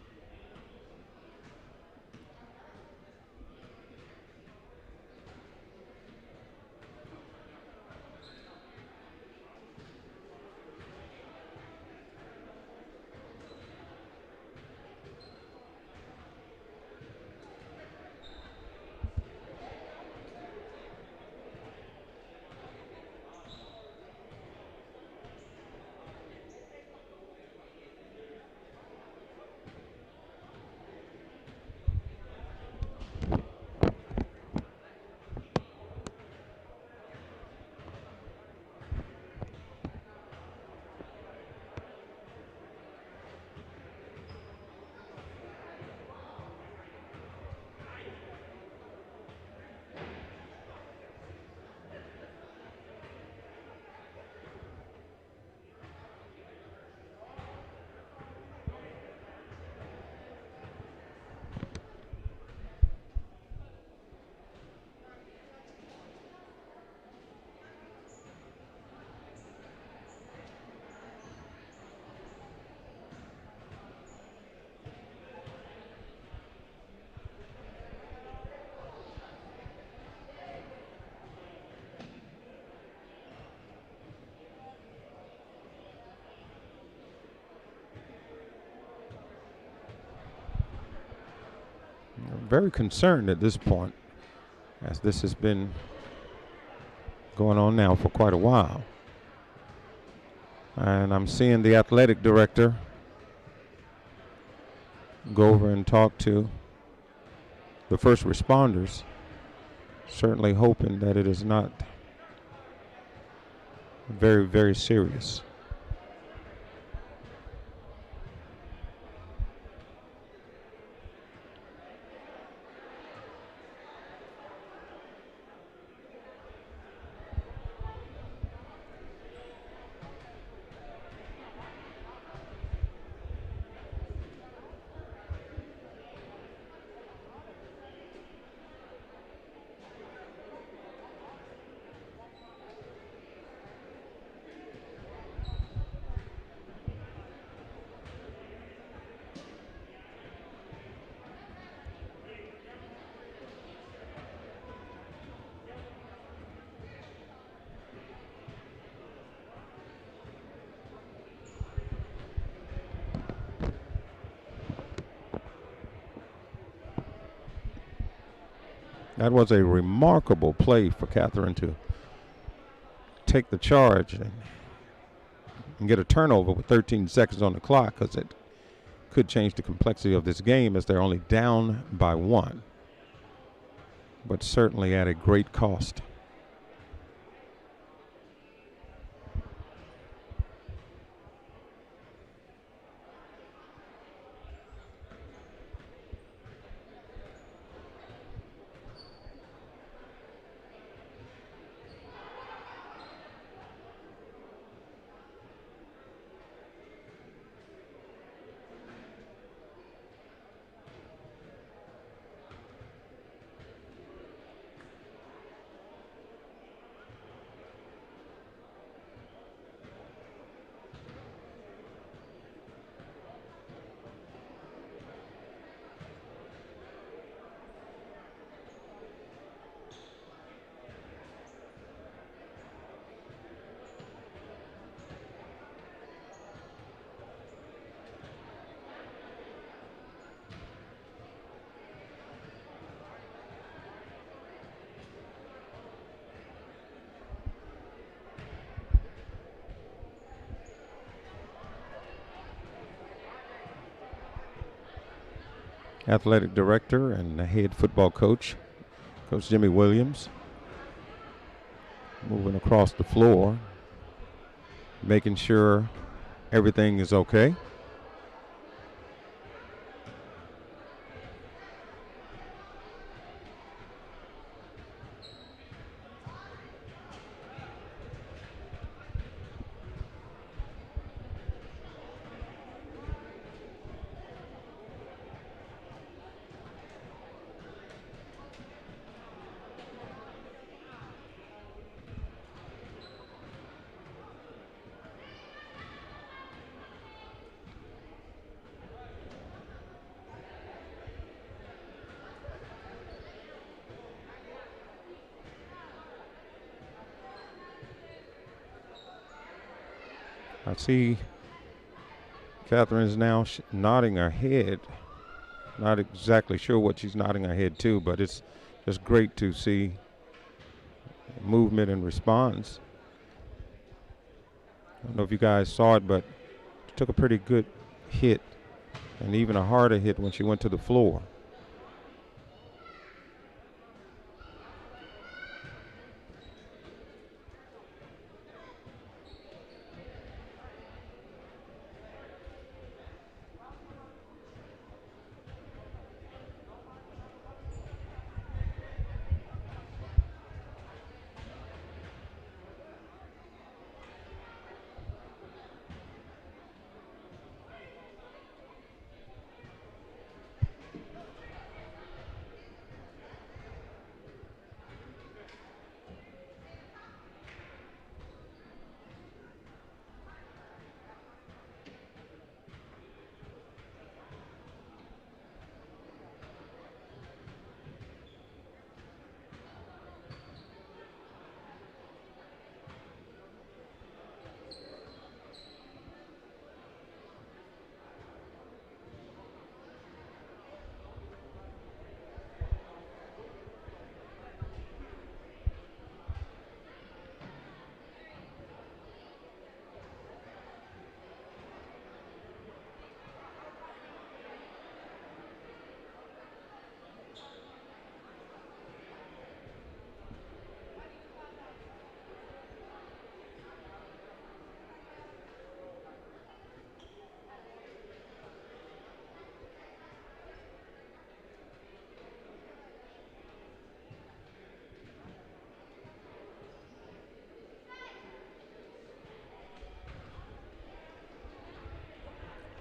Very concerned at this point, as this has been going on now for quite a while. And I'm seeing the athletic director go over and talk to the first responders, certainly hoping that it is not very, very serious. That was a remarkable play for Catherine to take the charge and get a turnover with 13 seconds on the clock, because it could change the complexity of this game as they're only down by 1, but certainly at a great cost. Athletic director and the head football coach, Coach Jimmy Williams, moving across the floor, making sure everything is okay. I see Catherine is now nodding her head. Not exactly sure what she's nodding her head to, but it's just great to see movement and response. I don't know if you guys saw it, but she took a pretty good hit, and even a harder hit when she went to the floor.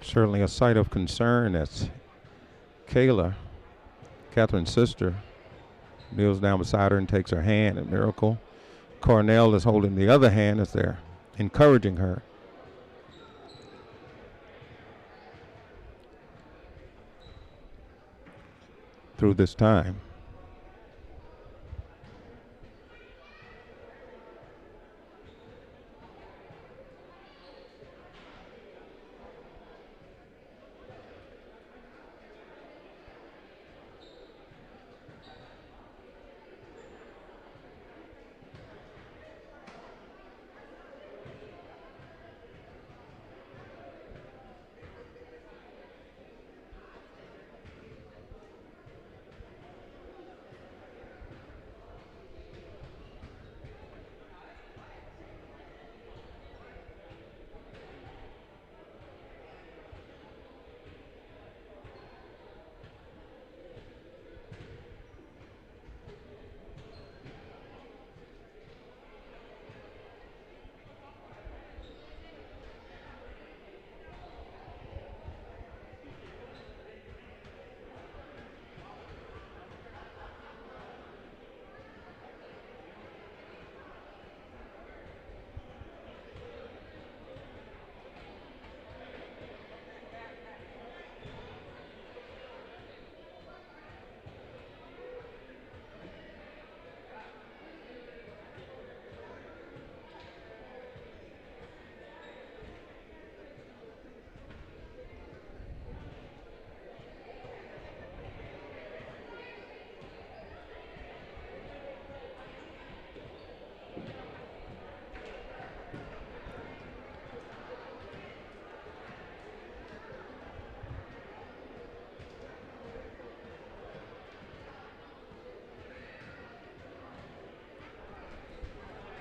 Certainly a sight of concern as Kayla, Catherine's sister, kneels down beside her and takes her hand. And Miracle Cornell is holding the other hand as they're encouraging her. Through this time.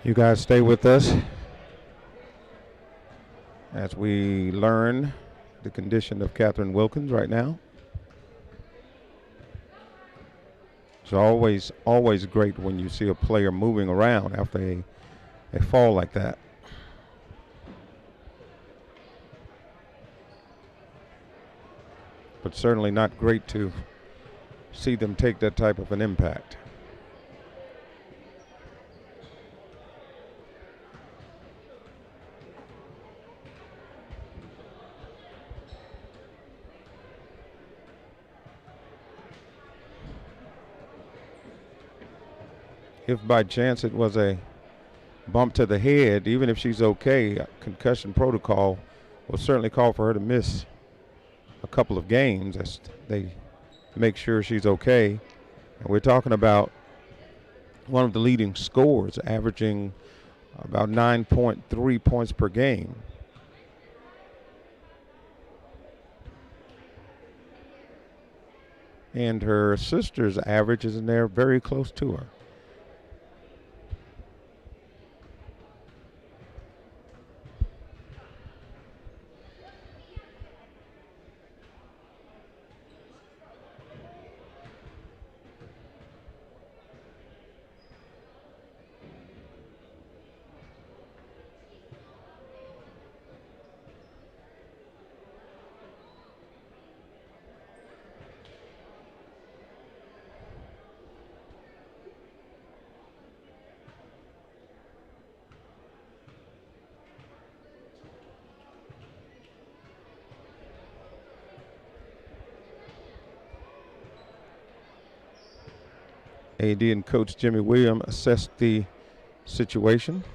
You guys stay with us as we learn the condition of Catherine Wilkins right now. It's always great when you see a player moving around after a fall like that. But certainly not great to see them take that type of an impact. If by chance it was a bump to the head, even if she's okay, concussion protocol will certainly call for her to miss a couple of games as they make sure she's okay. And we're talking about one of the leading scorers, averaging about 9.3 points per game. And her sister's average is in there very close to her. AD and Coach Jimmy Williams assessed the situation.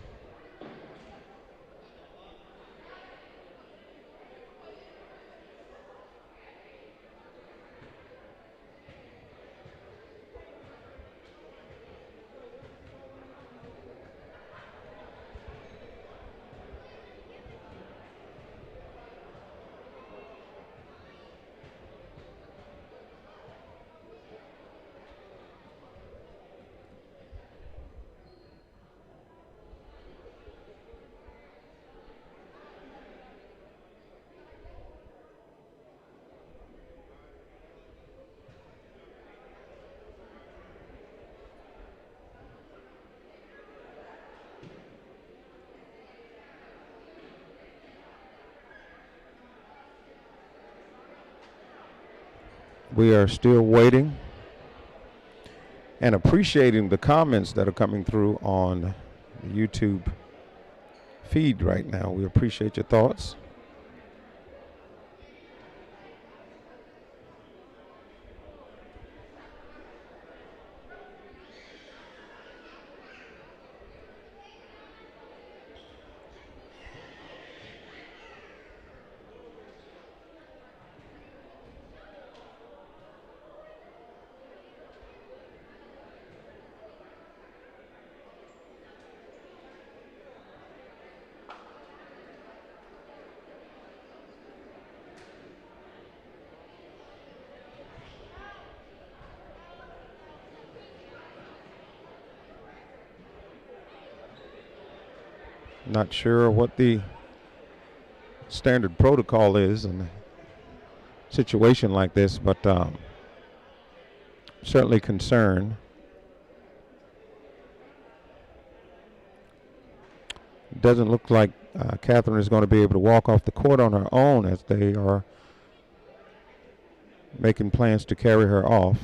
We are still waiting and appreciating the comments that are coming through on the YouTube feed right now. We appreciate your thoughts. Not sure what the standard protocol is in a situation like this, but certainly concerned. Doesn't look like Catherine is going to be able to walk off the court on her own as they are making plans to carry her off.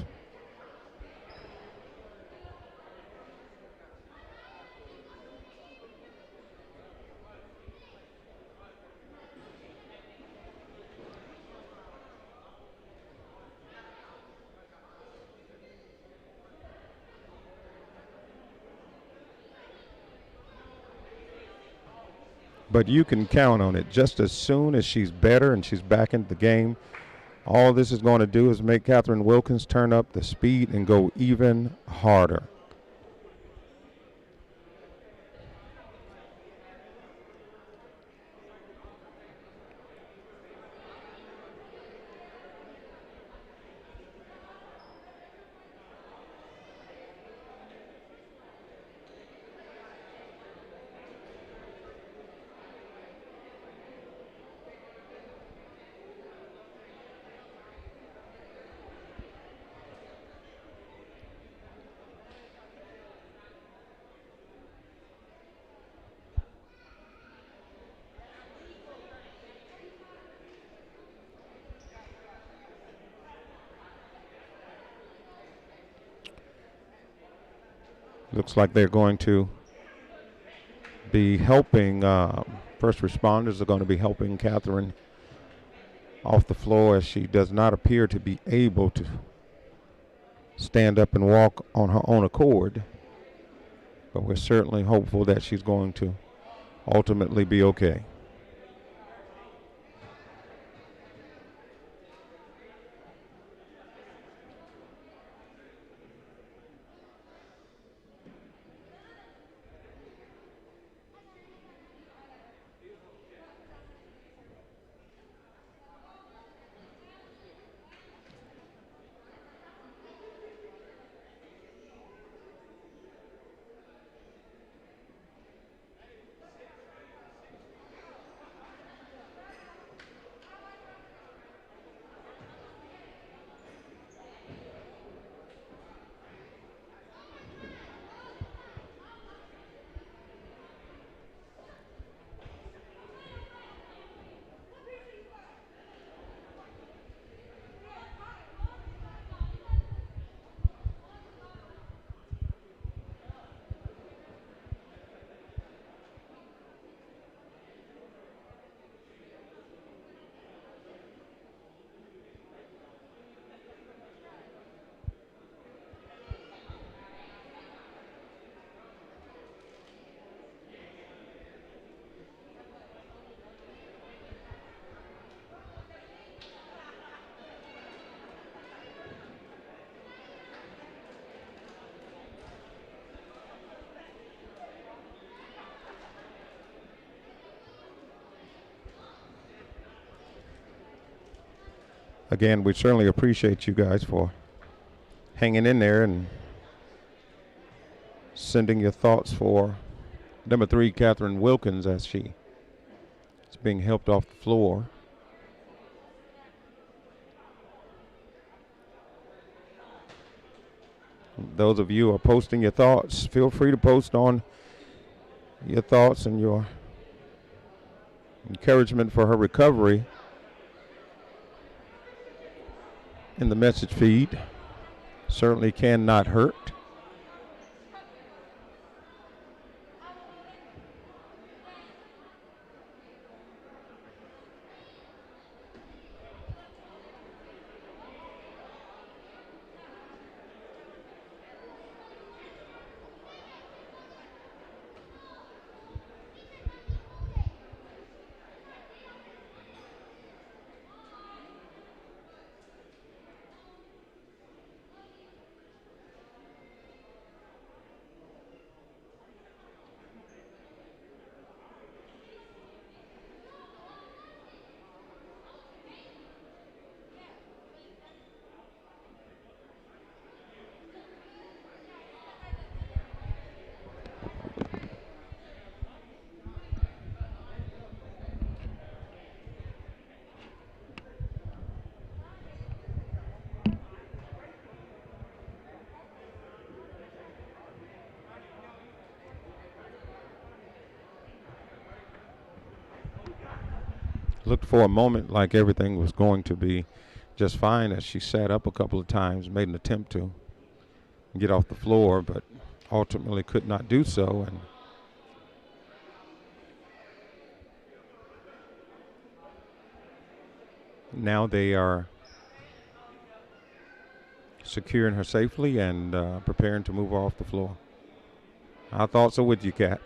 But you can count on it. Just as soon as she's better and she's back into the game, all this is going to do is make Catherine Wilkins turn up the speed and go even harder. Looks like they're going to be helping, first responders are going to be helping Catherine off the floor, as she does not appear to be able to stand up and walk on her own accord. But we're certainly hopeful that she's going to ultimately be okay. Again, we certainly appreciate you guys for hanging in there and sending your thoughts for number 3, Catherine Wilkins, as she is being helped off the floor. Those of you who are posting your thoughts, feel free to post on your thoughts and your encouragement for her recovery in the message feed. Certainly cannot hurt. Looked for a moment like everything was going to be just fine as she sat up a couple of times, made an attempt to get off the floor, but ultimately could not do so. And now they are securing her safely and preparing to move her off the floor. Our thoughts are with you, Kat.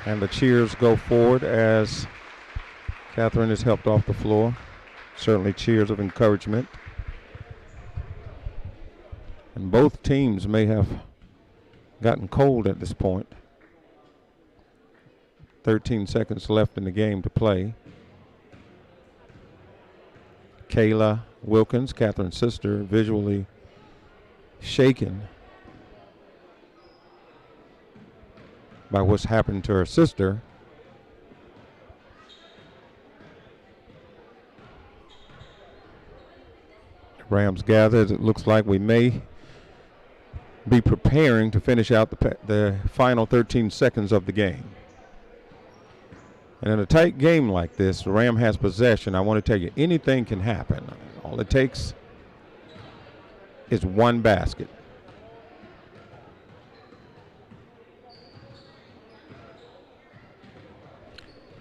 And the cheers go forward as Catherine is helped off the floor. Certainly cheers of encouragement. And both teams may have gotten cold at this point. 13 seconds left in the game to play. Kayla Wilkins, Catherine's sister, visually shaken by what's happened to her sister. Rams gathered. It looks like we may be preparing to finish out the final 13 seconds of the game. And in a tight game like this, the Ram has possession. I want to tell you, anything can happen. All it takes is one basket.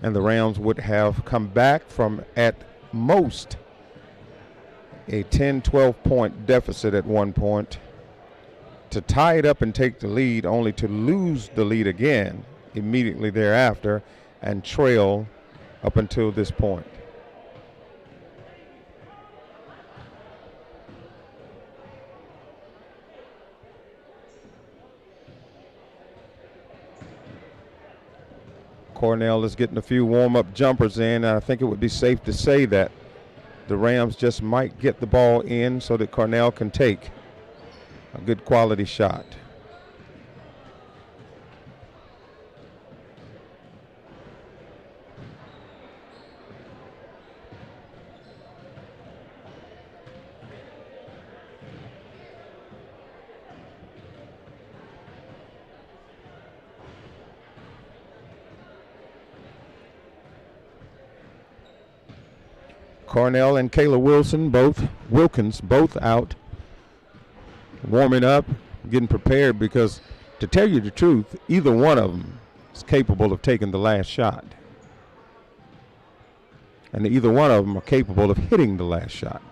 And the Rams would have come back from at most a 10, 12-point deficit at one point to tie it up and take the lead, only to lose the lead again immediately thereafter and trail up until this point. Cornell is getting a few warm-up jumpers in, and I think it would be safe to say that the Rams just might get the ball in so that Cornell can take a good quality shot. Cornell and Kayla Wilkins both out, warming up, getting prepared, because to tell you the truth, either one of them is capable of taking the last shot. And either one of them are capable of hitting the last shot.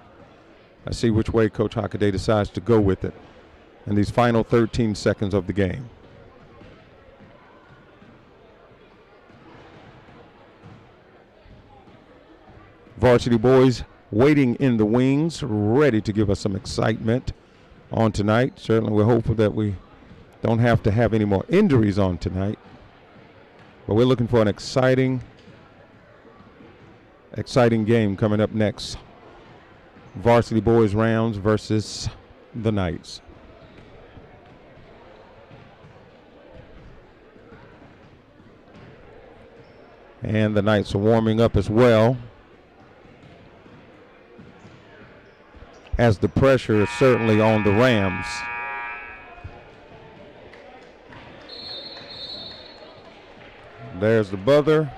Let's see which way Coach Hockaday decides to go with it in these final 13 seconds of the game. Varsity boys waiting in the wings, ready to give us some excitement on tonight. Certainly we're hopeful that we don't have to have any more injuries on tonight. But we're looking for an exciting game coming up next. Varsity boys Rams versus the Knights. And the Knights are warming up as well, as the pressure is certainly on the Rams. There's the buzzer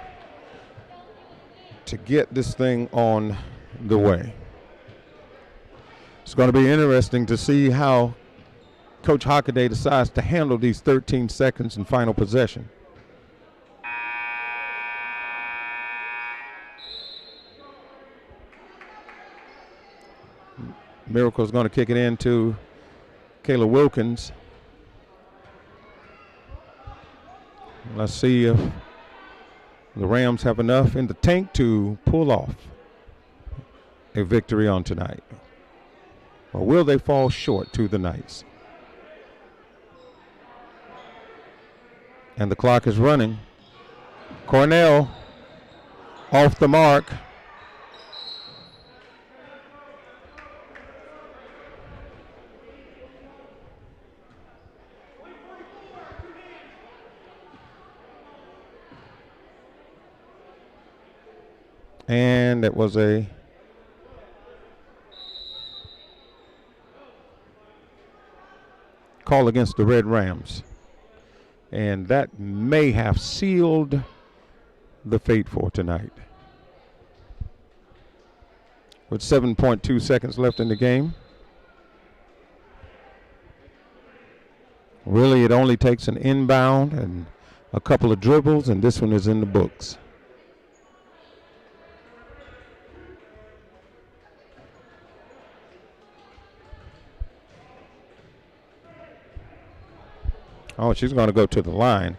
to get this thing on the way. It's going to be interesting to see how Coach Hockaday decides to handle these 13 seconds in final possession. Miracle's going to kick it in to Kayla Wilkins. Let's see if the Rams have enough in the tank to pull off a victory on tonight. Or will they fall short to the Knights? And the clock is running. Cornell off the mark. And it was a call against the Red Rams. And that may have sealed the fate for tonight. With 7.2 seconds left in the game. Really, it only takes an inbound and a couple of dribbles, and this one is in the books. Oh, she's going to go to the line.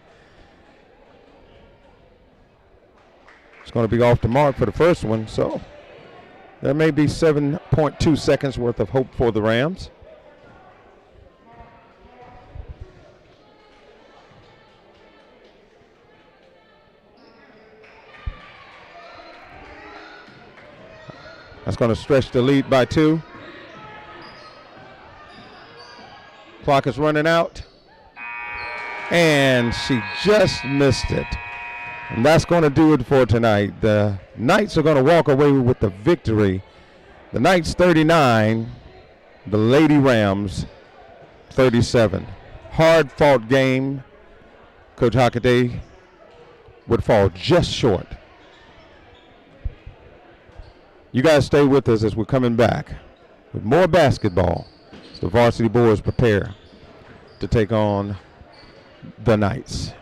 It's going to be off the mark for the first one, so there may be 7.2 seconds worth of hope for the Rams. That's going to stretch the lead by 2. Clock is running out. And she just missed it. And that's going to do it for tonight. The Knights are going to walk away with the victory. The Knights 39, the Lady Rams 37. Hard-fought game. Coach Hockaday would fall just short. You guys stay with us as we're coming back with more basketball as the varsity boys prepare to take on the Knights.